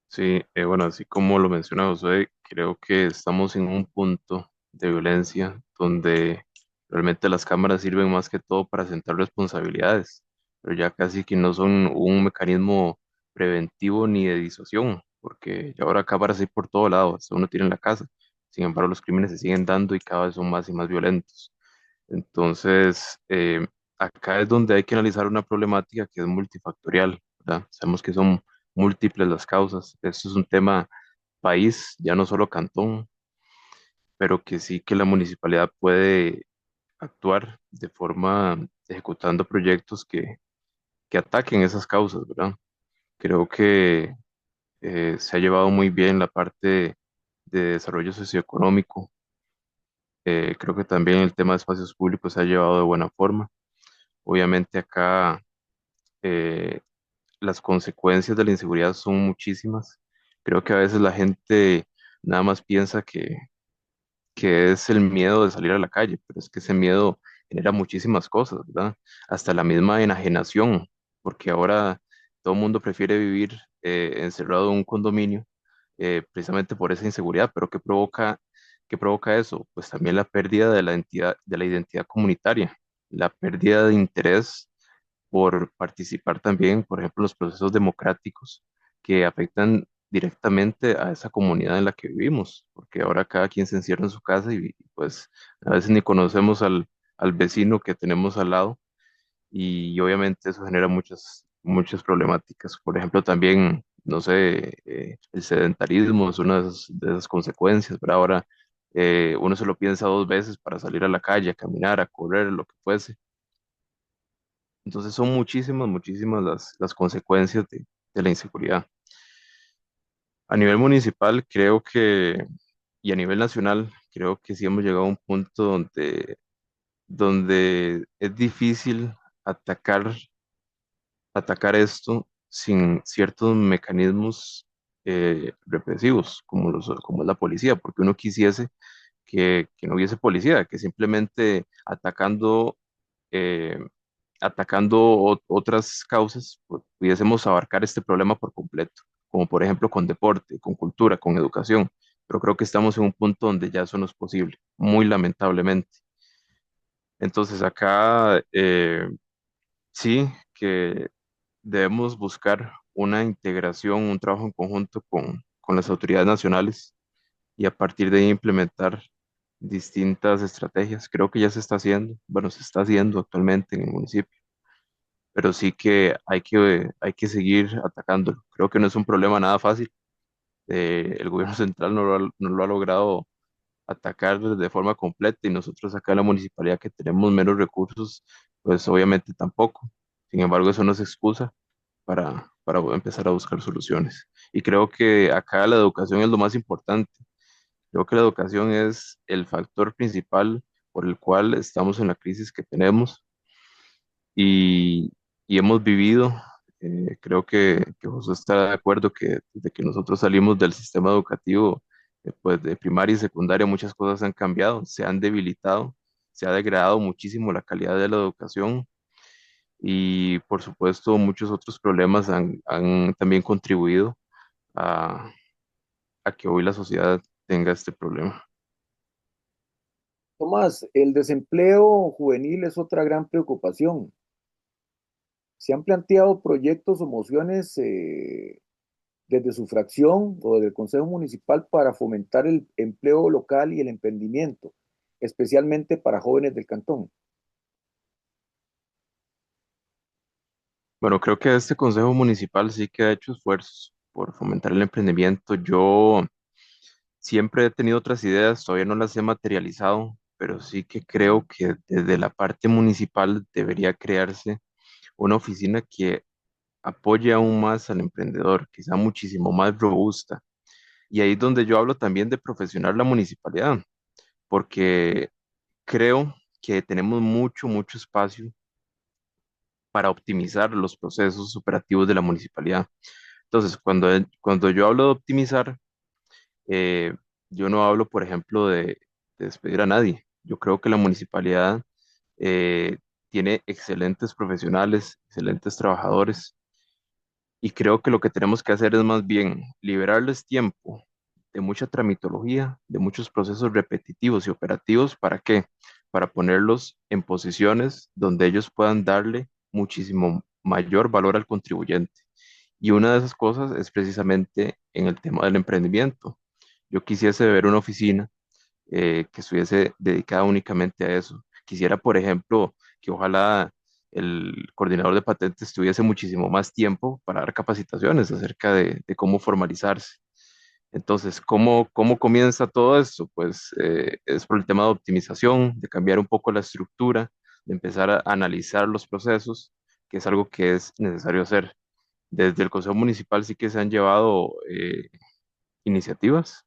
S3: Sí, bueno, así como lo menciona José, creo que estamos en un punto de violencia donde realmente las cámaras sirven más que todo para sentar responsabilidades, pero ya casi que no son un mecanismo preventivo ni de disuasión, porque ya ahora cámaras hay por todo lado, hasta uno tiene en la casa. Sin embargo, los crímenes se siguen dando y cada vez son más y más violentos. Entonces, acá es donde hay que analizar una problemática que es multifactorial, ¿verdad? Sabemos que son múltiples las causas. Esto es un tema país, ya no solo cantón, pero que sí que la municipalidad puede actuar de forma ejecutando proyectos que ataquen esas causas, ¿verdad? Creo que se ha llevado muy bien la parte de desarrollo socioeconómico. Creo que también el tema de espacios públicos se ha llevado de buena forma. Obviamente acá eh, las consecuencias de la inseguridad son muchísimas. Creo que a veces la gente nada más piensa que es el miedo de salir a la calle, pero es que ese miedo genera muchísimas cosas, ¿verdad? Hasta la misma enajenación, porque ahora todo el mundo prefiere vivir encerrado en un condominio precisamente por esa inseguridad, pero qué provoca eso? Pues también la pérdida de la identidad comunitaria, la pérdida de interés por participar también, por ejemplo, en los procesos democráticos que afectan directamente a esa comunidad en la que vivimos, porque ahora cada quien se encierra en su casa y pues a veces ni conocemos al vecino que tenemos al lado y obviamente eso genera muchas problemáticas. Por ejemplo, también, no sé, el sedentarismo es una de esas consecuencias, pero ahora uno se lo piensa dos veces para salir a la calle, a caminar, a correr, lo que fuese. Entonces son muchísimas las consecuencias de la inseguridad. A nivel municipal, creo que, y a nivel nacional, creo que sí hemos llegado a un punto donde es difícil atacar, atacar esto sin ciertos mecanismos represivos, como es la policía, porque uno quisiese que no hubiese policía, que simplemente eh, atacando otras causas, pues, pudiésemos abarcar este problema por completo, como por ejemplo con deporte, con cultura, con educación. Pero creo que estamos en un punto donde ya eso no es posible, muy lamentablemente. Entonces acá sí que debemos buscar una integración, un trabajo en conjunto con las autoridades nacionales y a partir de ahí implementar distintas estrategias. Creo que ya se está haciendo, bueno, se está haciendo actualmente en el municipio, pero sí que hay que seguir atacándolo. Creo que no es un problema nada fácil. El gobierno central no lo ha logrado atacar de forma completa y nosotros acá en la municipalidad que tenemos menos recursos, pues obviamente tampoco. Sin embargo, eso no es excusa para empezar a buscar soluciones. Y creo que acá la educación es lo más importante. Creo que la educación es el factor principal por el cual estamos en la crisis que tenemos y, y hemos vivido. Creo que José está de acuerdo que desde que nosotros salimos del sistema educativo, pues de primaria y secundaria, muchas cosas han cambiado, se han debilitado, se ha degradado muchísimo la calidad de la educación y por supuesto muchos otros problemas han también contribuido a, a que hoy la sociedad tenga este problema.
S2: Tomás, el desempleo juvenil es otra gran preocupación. ¿Se han planteado proyectos o mociones desde su fracción o del Consejo Municipal para fomentar el empleo local y el emprendimiento, especialmente para jóvenes del cantón?
S3: Bueno, creo que este Consejo Municipal sí que ha hecho esfuerzos por fomentar el emprendimiento. Yo siempre he tenido otras ideas, todavía no las he materializado, pero sí que creo que desde la parte municipal debería crearse una oficina que apoye aún más al emprendedor, que sea muchísimo más robusta. Y ahí es donde yo hablo también de profesionar la municipalidad, porque creo que tenemos mucho espacio para optimizar los procesos operativos de la municipalidad. Entonces, cuando yo hablo de optimizar, eh, yo no hablo, por ejemplo, de despedir a nadie. Yo creo que la municipalidad eh, tiene excelentes profesionales, excelentes trabajadores, y creo que lo que tenemos que hacer es más bien liberarles tiempo de mucha tramitología, de muchos procesos repetitivos y operativos. ¿Para qué? Para ponerlos en posiciones donde ellos puedan darle muchísimo mayor valor al contribuyente. Y una de esas cosas es precisamente en el tema del emprendimiento. Yo quisiese ver una oficina que estuviese dedicada únicamente a eso. Quisiera, por ejemplo, que ojalá el coordinador de patentes tuviese muchísimo más tiempo para dar capacitaciones acerca de cómo formalizarse. Entonces, ¿cómo comienza todo esto? Pues es por el tema de optimización, de cambiar un poco la estructura, de empezar a analizar los procesos, que es algo que es necesario hacer. Desde el Consejo Municipal sí que se han llevado iniciativas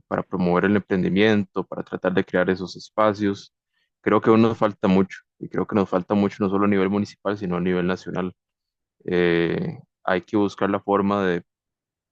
S3: para promover el emprendimiento, para tratar de crear esos espacios. Creo que aún nos falta mucho, y creo que nos falta mucho no solo a nivel municipal, sino a nivel nacional. Hay que buscar la forma de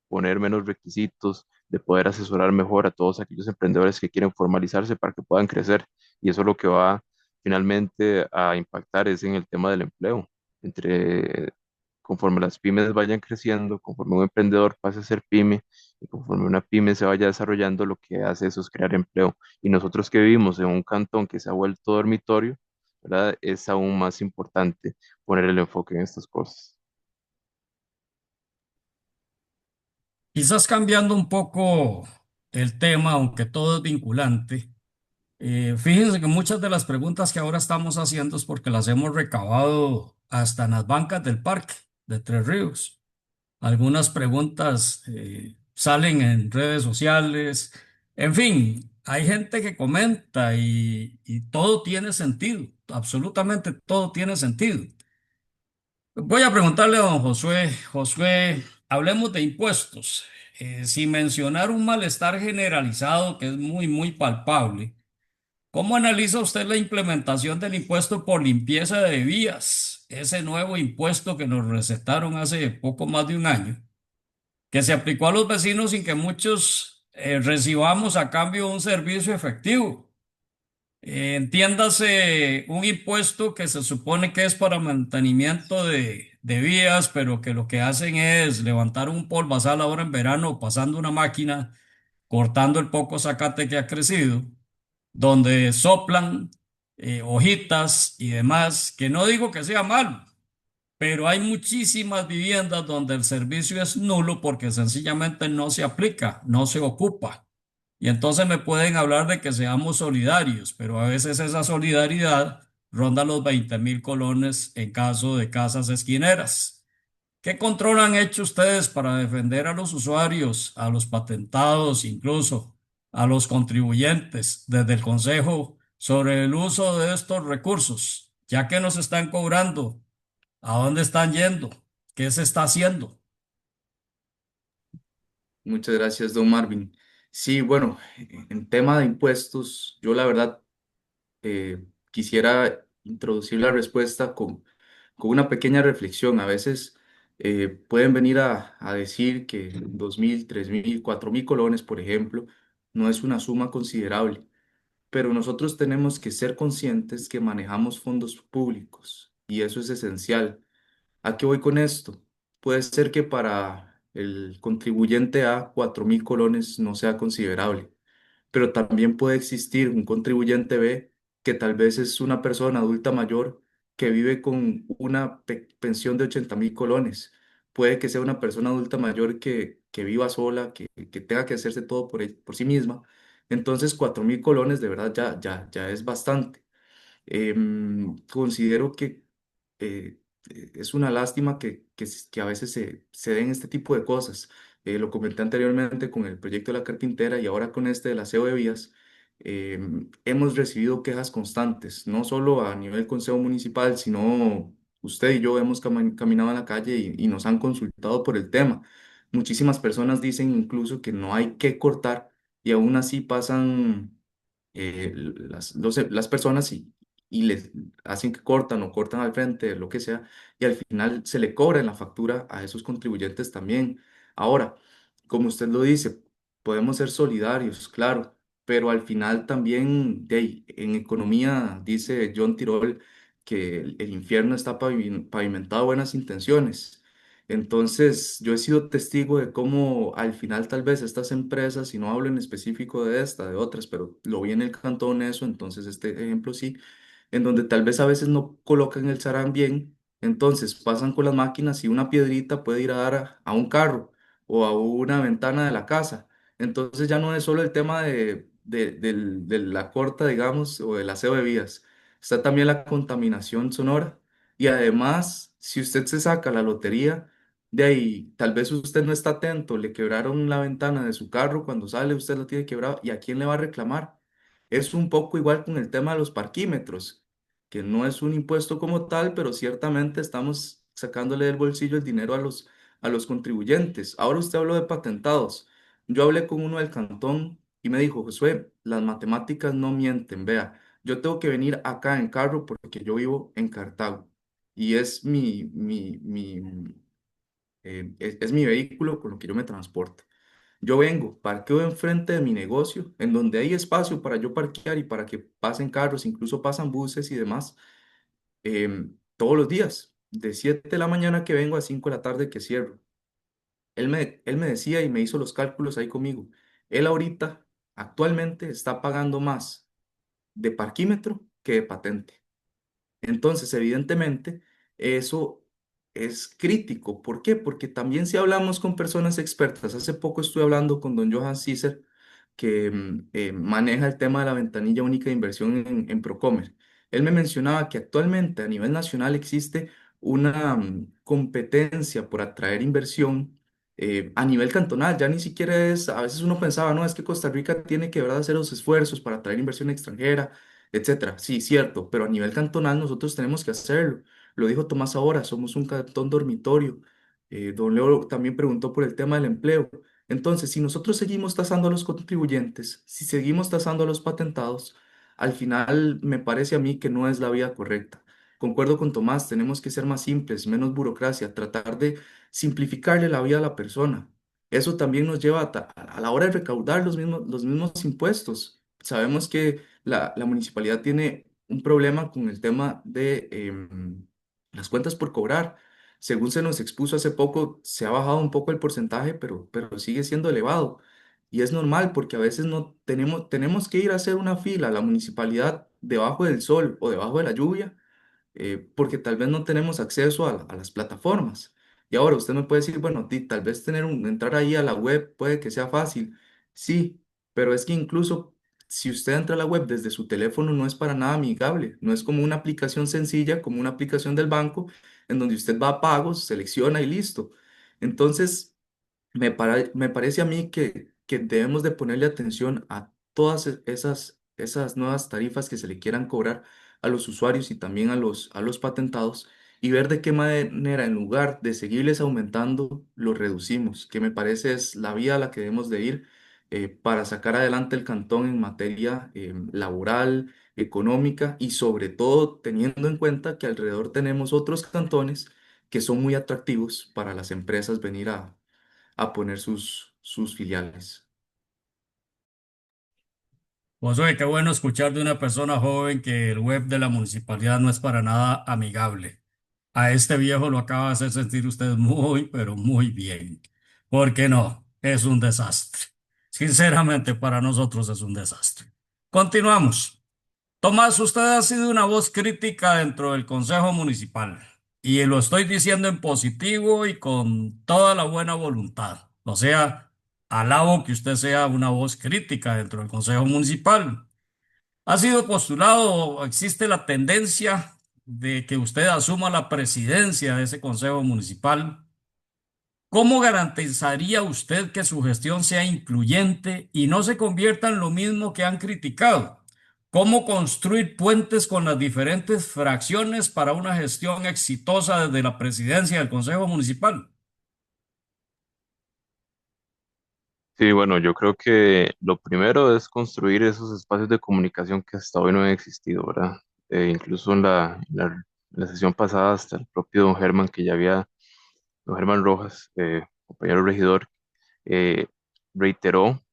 S3: poner menos requisitos, de poder asesorar mejor a todos aquellos emprendedores que quieren formalizarse para que puedan crecer. Y eso lo que va finalmente a impactar es en el tema del empleo. Entre, conforme las pymes vayan creciendo, conforme un emprendedor pase a ser pyme y conforme una pyme se vaya desarrollando, lo que hace eso es crear empleo. Y nosotros que vivimos en un cantón que se ha vuelto dormitorio, ¿verdad? Es aún más importante poner el enfoque en estas cosas.
S1: Quizás cambiando un poco el tema, aunque todo es vinculante. Fíjense que muchas de las preguntas que ahora estamos haciendo es porque las hemos recabado hasta en las bancas del parque de Tres Ríos. Algunas preguntas salen en redes sociales. En fin, hay gente que comenta y todo tiene sentido. Absolutamente todo tiene sentido. Voy a preguntarle a don Josué. Josué, hablemos de impuestos. Sin mencionar un malestar generalizado que es muy palpable. ¿Cómo analiza usted la implementación del impuesto por limpieza de vías? Ese nuevo impuesto que nos recetaron hace poco más de un año, que se aplicó a los vecinos sin que muchos recibamos a cambio un servicio efectivo. Entiéndase un impuesto que se supone que es para mantenimiento de vías, pero que lo que hacen es levantar un polvazal ahora en verano, pasando una máquina, cortando el poco zacate que ha crecido, donde soplan hojitas y demás, que no digo que sea malo, pero hay muchísimas viviendas donde el servicio es nulo porque sencillamente no se aplica, no se ocupa. Y entonces me pueden hablar de que seamos solidarios, pero a veces esa solidaridad ronda los 20.000 colones en caso de casas esquineras. ¿Qué control han hecho ustedes para defender a los usuarios, a los patentados, incluso a los contribuyentes desde el Consejo sobre el uso de estos recursos? Ya que nos están cobrando, ¿a dónde están yendo? ¿Qué se está haciendo?
S4: Muchas gracias, don Marvin. Sí, bueno, en tema de impuestos, yo la verdad quisiera introducir la respuesta con una pequeña reflexión. A veces pueden venir a decir que 2.000, 3.000, 4.000 colones, por ejemplo, no es una suma considerable, pero nosotros tenemos que ser conscientes que manejamos fondos públicos y eso es esencial. ¿A qué voy con esto? Puede ser que para el contribuyente A 4.000 colones no sea considerable, pero también puede existir un contribuyente B que tal vez es una persona adulta mayor que vive con una pensión de 80.000 colones. Puede que sea una persona adulta mayor que viva sola, que tenga que hacerse todo por sí misma. Entonces, 4.000 colones de verdad ya es bastante. Considero que eh, es una lástima que a veces se den este tipo de cosas. Lo comenté anteriormente con el proyecto de la carpintera y ahora con este del aseo de vías. Hemos recibido quejas constantes, no solo a nivel consejo municipal, sino usted y yo hemos caminado en la calle y nos han consultado por el tema. Muchísimas personas dicen incluso que no hay que cortar y aún así pasan las personas y les hacen que cortan o cortan al frente, lo que sea, y al final se le cobra en la factura a esos contribuyentes también. Ahora, como usted lo dice, podemos ser solidarios, claro, pero al final también en economía dice John Tirol que el infierno está pavimentado de buenas intenciones. Entonces, yo he sido testigo de cómo al final tal vez estas empresas, y no hablo en específico de esta, de otras, pero lo vi en el cantón eso, entonces este ejemplo sí, en donde tal vez a veces no colocan el zarán bien, entonces pasan con las máquinas y una piedrita puede ir a dar a un carro o a una ventana de la casa. Entonces ya no es solo el tema de la corta, digamos, o del aseo de vías, está también la contaminación sonora y además, si usted se saca la lotería, de ahí, tal vez usted no está atento, le quebraron la ventana de su carro, cuando sale usted lo tiene quebrado, ¿y a quién le va a reclamar? Es un poco igual con el tema de los parquímetros, que no es un impuesto como tal, pero ciertamente estamos sacándole del bolsillo el dinero a los contribuyentes. Ahora usted habló de patentados. Yo hablé con uno del cantón y me dijo, Josué, las matemáticas no mienten, vea, yo tengo que venir acá en carro porque yo vivo en Cartago y es es mi vehículo con lo que yo me transporto. Yo vengo, parqueo enfrente de mi negocio, en donde hay espacio para yo parquear y para que pasen carros, incluso pasan buses y demás, todos los días, de 7 de la mañana que vengo a 5 de la tarde que cierro. Él me decía y me hizo los cálculos ahí conmigo. Él ahorita, actualmente, está pagando más de parquímetro que de patente. Entonces, evidentemente, eso es crítico. ¿Por qué? Porque también si hablamos con personas expertas, hace poco estuve hablando con don Johan Ciser, que maneja el tema de la ventanilla única de inversión en Procomer. Él me mencionaba que actualmente a nivel nacional existe una competencia por atraer inversión a nivel cantonal. Ya ni siquiera es, a veces uno pensaba, no, es que Costa Rica tiene que, ¿verdad?, hacer los esfuerzos para atraer inversión extranjera, etcétera. Sí, cierto, pero a nivel cantonal nosotros tenemos que hacerlo. Lo dijo Tomás ahora, somos un cantón dormitorio. Don Leo también preguntó por el tema del empleo. Entonces, si nosotros seguimos tasando a los contribuyentes, si seguimos tasando a los patentados, al final me parece a mí que no es la vía correcta. Concuerdo con Tomás, tenemos que ser más simples, menos burocracia, tratar de simplificarle la vida a la persona. Eso también nos lleva a la hora de recaudar los mismos impuestos. Sabemos que la municipalidad tiene un problema con el tema de las cuentas por cobrar. Según se nos expuso hace poco, se ha bajado un poco el porcentaje, pero sigue siendo elevado. Y es normal porque a veces no tenemos que ir a hacer una fila a la municipalidad debajo del sol o debajo de la lluvia porque tal vez no tenemos acceso a las plataformas. Y ahora usted me puede decir, bueno, tal vez entrar ahí a la web puede que sea fácil. Sí, pero es que incluso si usted entra a la web desde su teléfono no es para nada amigable. No es como una aplicación sencilla, como una aplicación del banco, en donde usted va a pagos, selecciona y listo. Entonces, me parece a mí que debemos de ponerle atención a todas esas nuevas tarifas que se le quieran cobrar a los usuarios y también a los patentados y ver de qué manera en lugar de seguirles aumentando, los reducimos, que me parece es la vía a la que debemos de ir para sacar adelante el cantón en materia laboral, económica y sobre todo teniendo en cuenta que alrededor tenemos otros cantones que son muy atractivos para las empresas venir a poner sus filiales.
S1: Josué, qué bueno escuchar de una persona joven que el web de la municipalidad no es para nada amigable. A este viejo lo acaba de hacer sentir usted muy, pero muy bien. ¿Por qué no? Es un desastre. Sinceramente, para nosotros es un desastre. Continuamos. Tomás, usted ha sido una voz crítica dentro del Consejo Municipal y lo estoy diciendo en positivo y con toda la buena voluntad. O sea, alabo que usted sea una voz crítica dentro del Consejo Municipal. Ha sido postulado, existe la tendencia de que usted asuma la presidencia de ese Consejo Municipal. ¿Cómo garantizaría usted que su gestión sea incluyente y no se convierta en lo mismo que han criticado? ¿Cómo construir puentes con las diferentes fracciones para una gestión exitosa desde la presidencia del Consejo Municipal?
S3: Sí, bueno, yo creo que lo primero es construir esos espacios de comunicación que hasta hoy no han existido, ¿verdad? Incluso en la sesión pasada, hasta el propio don Germán, don Germán Rojas, compañero regidor, eh, reiteró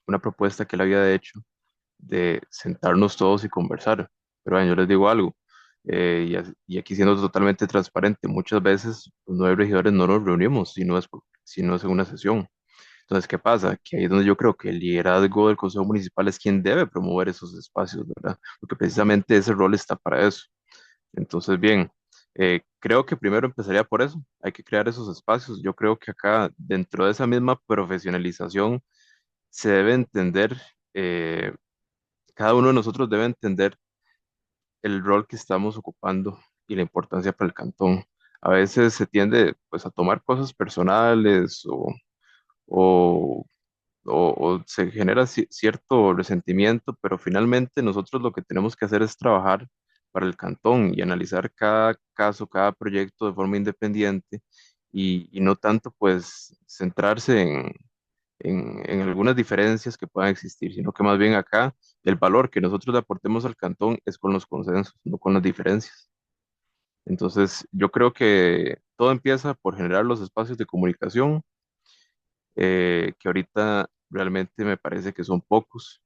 S3: una propuesta que él había hecho de sentarnos todos y conversar. Pero bueno, yo les digo algo, y aquí siendo totalmente transparente, muchas veces los 9 regidores no nos reunimos si no es en una sesión. Entonces, ¿qué pasa? Que ahí es donde yo creo que el liderazgo del Consejo Municipal es quien debe promover esos espacios, ¿verdad? Porque precisamente ese rol está para eso. Entonces, bien, creo que primero empezaría por eso. Hay que crear esos espacios. Yo creo que acá, dentro de esa misma profesionalización, se debe entender, eh, cada uno de nosotros debe entender el rol que estamos ocupando y la importancia para el cantón. A veces se tiende, pues, a tomar cosas personales o o se genera cierto resentimiento, pero finalmente nosotros lo que tenemos que hacer es trabajar para el cantón y analizar cada caso, cada proyecto de forma independiente y no tanto pues centrarse en algunas diferencias que puedan existir, sino que más bien acá el valor que nosotros le aportemos al cantón es con los consensos, no con las diferencias. Entonces, yo creo que todo empieza por generar los espacios de comunicación, que ahorita realmente me parece que son pocos.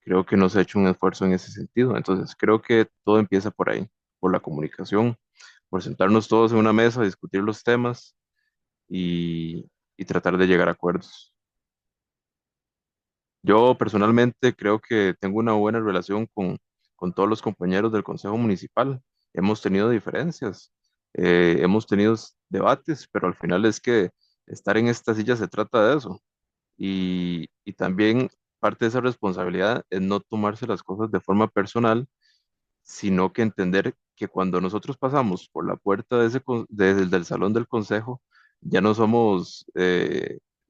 S3: Creo que no se ha hecho un esfuerzo en ese sentido. Entonces, creo que todo empieza por ahí, por la comunicación, por sentarnos todos en una mesa, discutir los temas y tratar de llegar a acuerdos. Yo personalmente creo que tengo una buena relación con todos los compañeros del Consejo Municipal. Hemos tenido diferencias, hemos tenido debates, pero al final es que estar en esta silla se trata de eso. Y también parte de esa responsabilidad es no tomarse las cosas de forma personal, sino que entender que cuando nosotros pasamos por la puerta del salón del consejo, ya no somos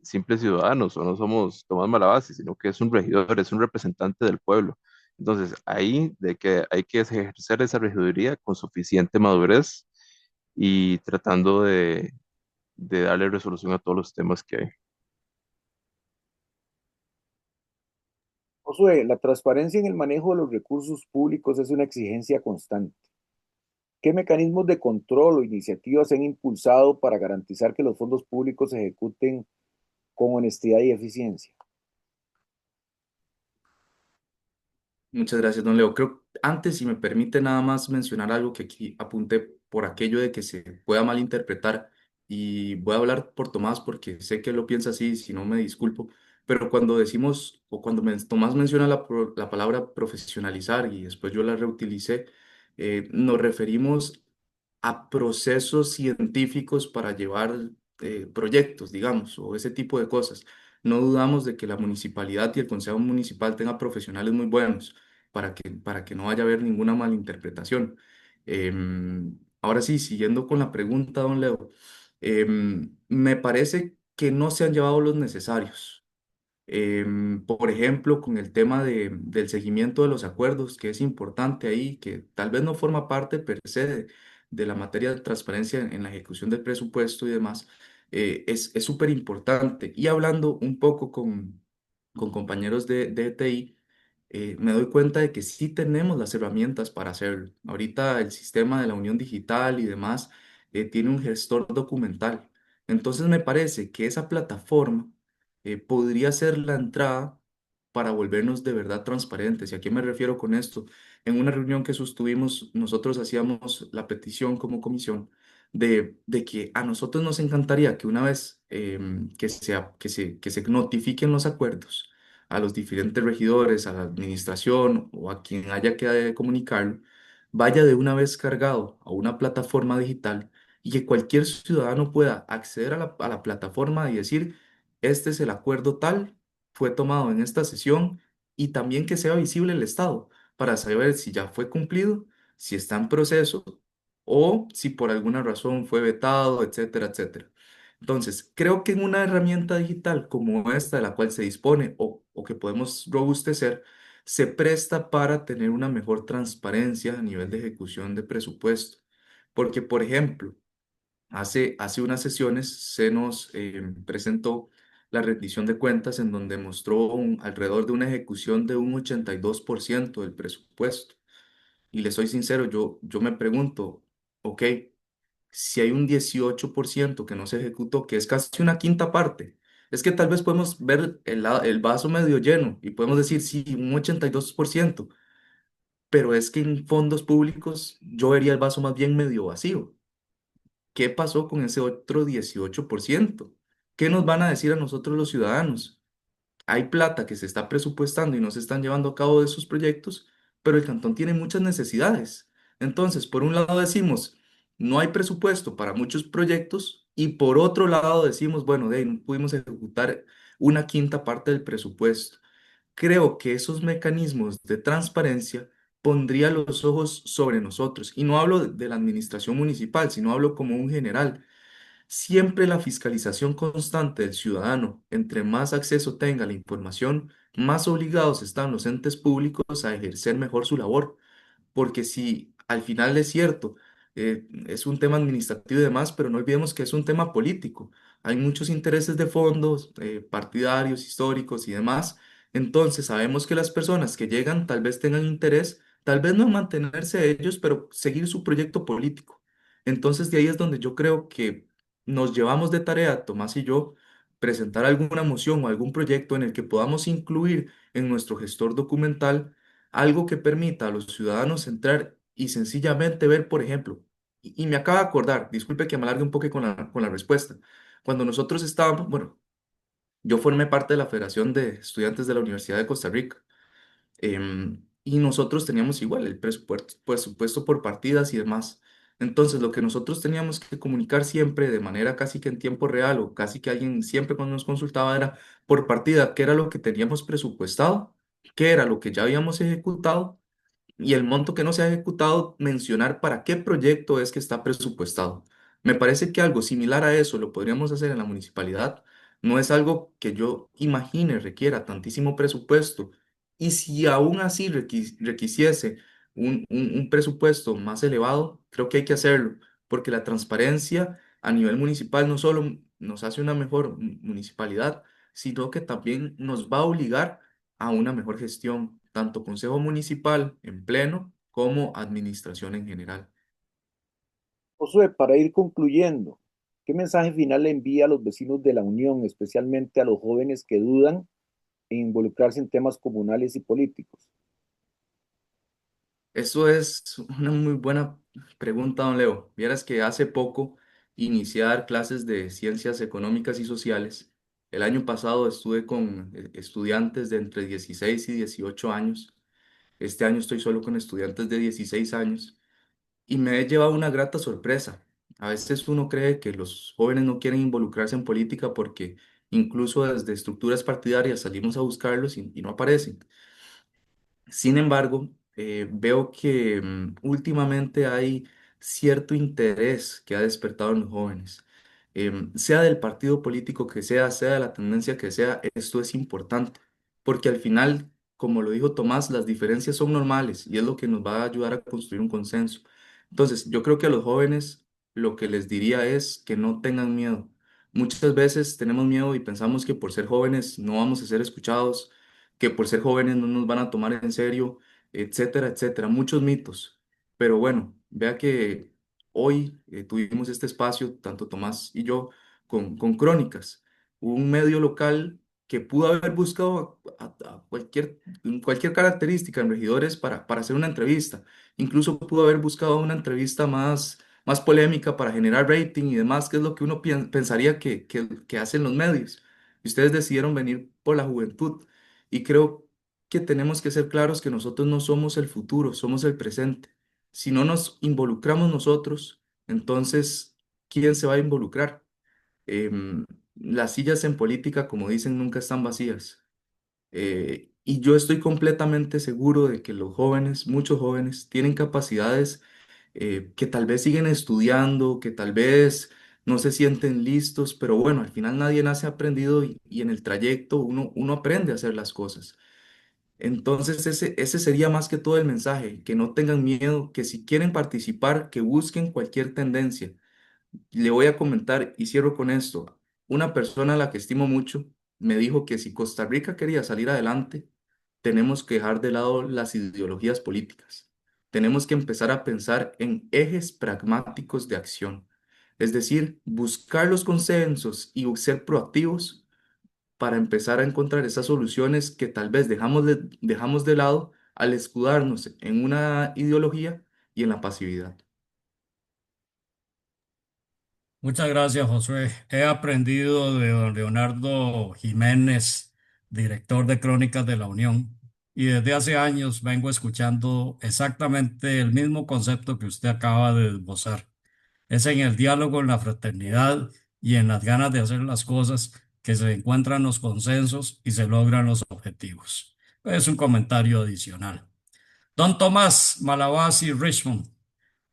S3: simples ciudadanos o no somos Tomás Malabasi, sino que es un regidor, es un representante del pueblo. Entonces, ahí de que hay que ejercer esa regiduría con suficiente madurez y tratando de darle resolución a todos los temas que hay.
S2: Josué, la transparencia en el manejo de los recursos públicos es una exigencia constante. ¿Qué mecanismos de control o iniciativas se han impulsado para garantizar que los fondos públicos se ejecuten con honestidad y eficiencia?
S4: Muchas gracias, don Leo. Creo, antes, si me permite nada más mencionar algo que aquí apunté por aquello de que se pueda malinterpretar, y voy a hablar por Tomás porque sé que lo piensa así, si no me disculpo, pero cuando decimos, o cuando Tomás menciona la palabra profesionalizar y después yo la reutilicé, nos referimos a procesos científicos para llevar proyectos, digamos, o ese tipo de cosas. No dudamos de que la municipalidad y el consejo municipal tengan profesionales muy buenos para que no vaya a haber ninguna malinterpretación. Ahora sí, siguiendo con la pregunta, don Leo, me parece que no se han llevado los necesarios. Por ejemplo, con el tema del seguimiento de los acuerdos, que es importante ahí, que tal vez no forma parte per se de la materia de transparencia en la ejecución del presupuesto y demás, es súper importante. Y hablando un poco con compañeros de ETI, me doy cuenta de que sí tenemos las herramientas para hacerlo. Ahorita el sistema de la Unión Digital y demás tiene un gestor documental. Entonces me parece que esa plataforma podría ser la entrada para volvernos de verdad transparentes. ¿Y a qué me refiero con esto? En una reunión que sostuvimos, nosotros hacíamos la petición como comisión de que a nosotros nos encantaría que una vez que se notifiquen los acuerdos a los diferentes regidores, a la administración o a quien haya que comunicarlo, vaya de una vez cargado a una plataforma digital y que cualquier ciudadano pueda acceder a a la plataforma y decir, este es el acuerdo tal, fue tomado en esta sesión, y también que sea visible el estado para saber si ya fue cumplido, si está en proceso o si por alguna razón fue vetado, etcétera, etcétera. Entonces, creo que en una herramienta digital como esta, de la cual se dispone o que podemos robustecer, se presta para tener una mejor transparencia a nivel de ejecución de presupuesto. Porque, por ejemplo, hace unas sesiones se nos presentó la rendición de cuentas en donde mostró alrededor de una ejecución de un 82% del presupuesto. Y le soy sincero, yo me pregunto, ok, si hay un 18% que no se ejecutó, que es casi una quinta parte, es que tal vez podemos ver el vaso medio lleno y podemos decir, sí, un 82%, pero es que en fondos públicos yo vería el vaso más bien medio vacío. ¿Qué pasó con ese otro 18%? ¿Qué nos van a decir a nosotros los ciudadanos? Hay plata que se está presupuestando y no se están llevando a cabo de esos proyectos, pero el cantón tiene muchas necesidades. Entonces, por un lado decimos, no hay presupuesto para muchos proyectos y por otro lado decimos, bueno, de ahí no pudimos ejecutar una quinta parte del presupuesto. Creo que esos mecanismos de transparencia pondrían los ojos sobre nosotros. Y no hablo de la administración municipal, sino hablo como un general. Siempre la fiscalización constante del ciudadano, entre más acceso tenga a la información, más obligados están los entes públicos a ejercer mejor su labor. Porque si al final es cierto, es un tema administrativo y demás, pero no olvidemos que es un tema político. Hay muchos intereses de fondos, partidarios, históricos y demás. Entonces sabemos que las personas que llegan tal vez tengan interés, tal vez no en mantenerse ellos, pero seguir su proyecto político. Entonces de ahí es donde yo creo que nos llevamos de tarea, Tomás y yo, presentar alguna moción o algún proyecto en el que podamos incluir en nuestro gestor documental algo que permita a los ciudadanos entrar y sencillamente ver, por ejemplo, y me acaba de acordar, disculpe que me alargue un poco con la respuesta, cuando nosotros estábamos, bueno, yo formé parte de la Federación de Estudiantes de la Universidad de Costa Rica, y nosotros teníamos igual el presupuesto por partidas y demás. Entonces, lo que nosotros teníamos que comunicar siempre de manera casi que en tiempo real o casi que alguien siempre cuando nos consultaba era por partida, qué era lo que teníamos presupuestado, qué era lo que ya habíamos ejecutado y el monto que no se ha ejecutado, mencionar para qué proyecto es que está presupuestado. Me parece que algo similar a eso lo podríamos hacer en la municipalidad. No es algo que yo imagine requiera tantísimo presupuesto. Y si aún así requisiese un presupuesto más elevado, creo que hay que hacerlo, porque la transparencia a nivel municipal no solo nos hace una mejor municipalidad, sino que también nos va a obligar a una mejor gestión, tanto Consejo Municipal en pleno como administración en general.
S2: Josué, para ir concluyendo, ¿qué mensaje final le envía a los vecinos de la Unión, especialmente a los jóvenes que dudan en involucrarse en temas comunales y políticos?
S4: Eso es una muy buena pregunta, don Leo. Vieras que hace poco inicié a dar clases de ciencias económicas y sociales. El año pasado estuve con estudiantes de entre 16 y 18 años. Este año estoy solo con estudiantes de 16 años y me he llevado una grata sorpresa. A veces uno cree que los jóvenes no quieren involucrarse en política porque incluso desde estructuras partidarias salimos a buscarlos y no aparecen. Sin embargo, veo que últimamente hay cierto interés que ha despertado en los jóvenes. Sea del partido político que sea de la tendencia que sea, esto es importante, porque al final, como lo dijo Tomás, las diferencias son normales y es lo que nos va a ayudar a construir un consenso. Entonces, yo creo que a los jóvenes lo que les diría es que no tengan miedo. Muchas veces tenemos miedo y pensamos que por ser jóvenes no vamos a ser escuchados, que por ser jóvenes no nos van a tomar en serio, etcétera, etcétera, muchos mitos. Pero bueno, vea que hoy tuvimos este espacio, tanto Tomás y yo, con Crónicas, un medio local que pudo haber buscado a cualquier característica en regidores para hacer una entrevista. Incluso pudo haber buscado una entrevista más polémica para generar rating y demás, que es lo que uno pensaría que hacen los medios. Y ustedes decidieron venir por la juventud. Y creo que tenemos que ser claros que nosotros no somos el futuro, somos el presente. Si no nos involucramos nosotros, entonces, ¿quién se va a involucrar? Las sillas en política, como dicen, nunca están vacías. Y yo estoy completamente seguro de que los jóvenes, muchos jóvenes, tienen capacidades que tal vez siguen estudiando, que tal vez no se sienten listos, pero bueno, al final nadie nace aprendido y en el trayecto uno aprende a hacer las cosas. Entonces ese sería más que todo el mensaje, que no tengan miedo, que si quieren participar, que busquen cualquier tendencia. Le voy a comentar y cierro con esto. Una persona a la que estimo mucho me dijo que si Costa Rica quería salir adelante, tenemos que dejar de lado las ideologías políticas. Tenemos que empezar a pensar en ejes pragmáticos de acción. Es decir, buscar los consensos y ser proactivos para empezar a encontrar esas soluciones que tal vez dejamos de lado al escudarnos en una ideología y en la pasividad.
S1: Muchas gracias, Josué. He aprendido de don Leonardo Jiménez, director de Crónicas de la Unión, y desde hace años vengo escuchando exactamente el mismo concepto que usted acaba de esbozar. Es en el diálogo, en la fraternidad y en las ganas de hacer las cosas que se encuentran los consensos y se logran los objetivos. Es un comentario adicional. Don Tomás Malavasi Richmond.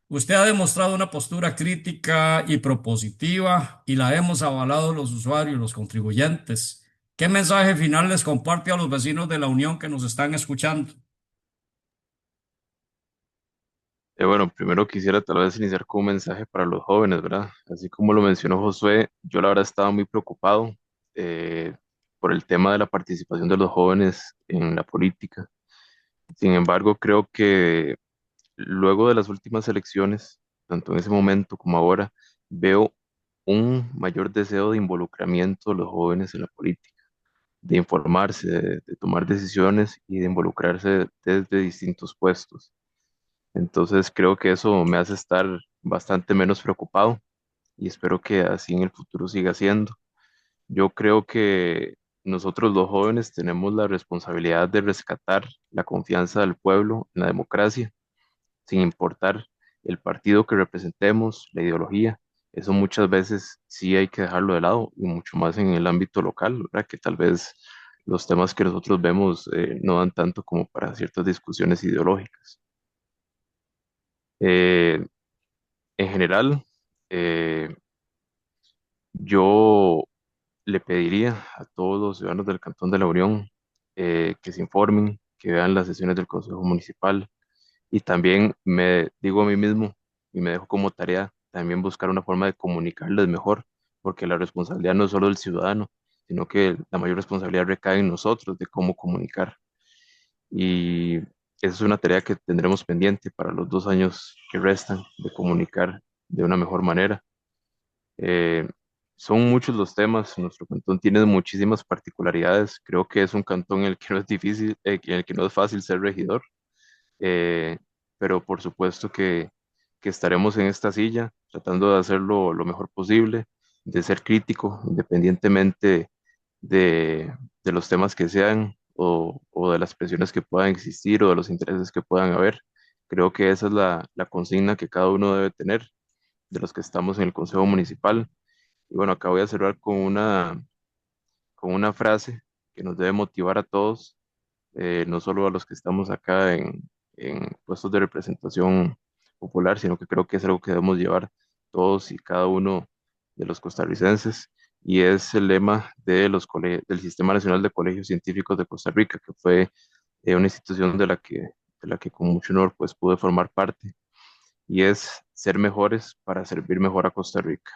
S1: Usted ha demostrado una postura crítica y propositiva y la hemos avalado los usuarios, los contribuyentes. ¿Qué mensaje final les comparte a los vecinos de la Unión que nos están escuchando?
S3: Bueno, primero quisiera tal vez iniciar con un mensaje para los jóvenes, ¿verdad? Así como lo mencionó Josué, yo la verdad estaba muy preocupado eh, por el tema de la participación de los jóvenes en la política. Sin embargo, creo que luego de las últimas elecciones, tanto en ese momento como ahora, veo un mayor deseo de involucramiento de los jóvenes en la política, de informarse, de tomar decisiones y de involucrarse desde distintos puestos. Entonces creo que eso me hace estar bastante menos preocupado y espero que así en el futuro siga siendo. Yo creo que nosotros los jóvenes tenemos la responsabilidad de rescatar la confianza del pueblo en la democracia, sin importar el partido que representemos, la ideología. Eso muchas veces sí hay que dejarlo de lado y mucho más en el ámbito local, ¿verdad? Que tal vez los temas que nosotros vemos no dan tanto como para ciertas discusiones ideológicas. Eh, En general, eh, yo le pediría a todos los ciudadanos del Cantón de la Unión que se informen, que vean las sesiones del Consejo Municipal y también me digo a mí mismo y me dejo como tarea también buscar una forma de comunicarles mejor, porque la responsabilidad no es solo del ciudadano, sino que la mayor responsabilidad recae en nosotros de cómo comunicar. Y esa es una tarea que tendremos pendiente para los 2 años que restan de comunicar de una mejor manera. Eh, Son muchos los temas, nuestro cantón tiene muchísimas particularidades, creo que es un cantón en el que no es difícil, en el que no es fácil ser regidor, eh, pero por supuesto que estaremos en esta silla tratando de hacerlo lo mejor posible, de ser crítico, independientemente de los temas que sean o de las presiones que puedan existir o de los intereses que puedan haber. Creo que esa es la consigna que cada uno debe tener de los que estamos en el Consejo Municipal. Y bueno, acá voy a cerrar con una frase que nos debe motivar a todos, no solo a los que estamos acá en puestos de representación popular, sino que creo que es algo que debemos llevar todos y cada uno de los costarricenses, y es el lema del Sistema Nacional de Colegios Científicos de Costa Rica, que fue una institución de la que con mucho honor pues pude formar parte, y es ser mejores para servir mejor a Costa Rica.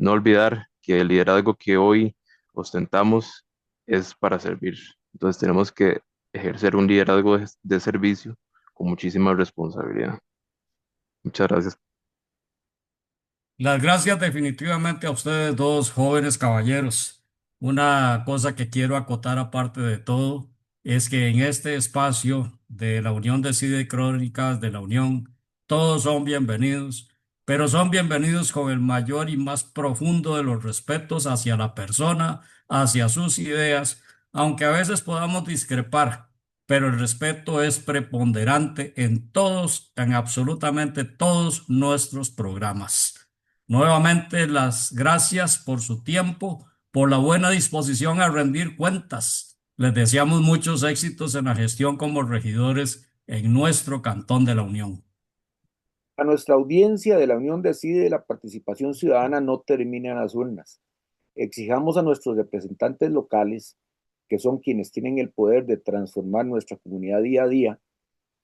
S3: No olvidar que el liderazgo que hoy ostentamos es para servir. Entonces tenemos que ejercer un liderazgo de servicio con muchísima responsabilidad. Muchas gracias.
S1: Las gracias definitivamente a ustedes dos jóvenes caballeros. Una cosa que quiero acotar aparte de todo es que en este espacio de la Unión de Cide y Crónicas de la Unión, todos son bienvenidos, pero son bienvenidos con el mayor y más profundo de los respetos hacia la persona, hacia sus ideas, aunque a veces podamos discrepar, pero el respeto es preponderante en todos, en absolutamente todos nuestros programas. Nuevamente las gracias por su tiempo, por la buena disposición a rendir cuentas. Les deseamos muchos éxitos en la gestión como regidores en nuestro Cantón de la Unión.
S2: A nuestra audiencia de la Unión Decide, la participación ciudadana no termina en las urnas. Exijamos a nuestros representantes locales que son quienes tienen el poder de transformar nuestra comunidad día a día,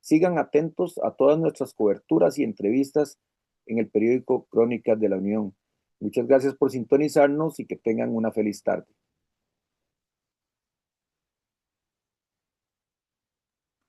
S2: sigan atentos a todas nuestras coberturas y entrevistas en el periódico Crónicas de la Unión. Muchas gracias por sintonizarnos y que tengan una feliz tarde.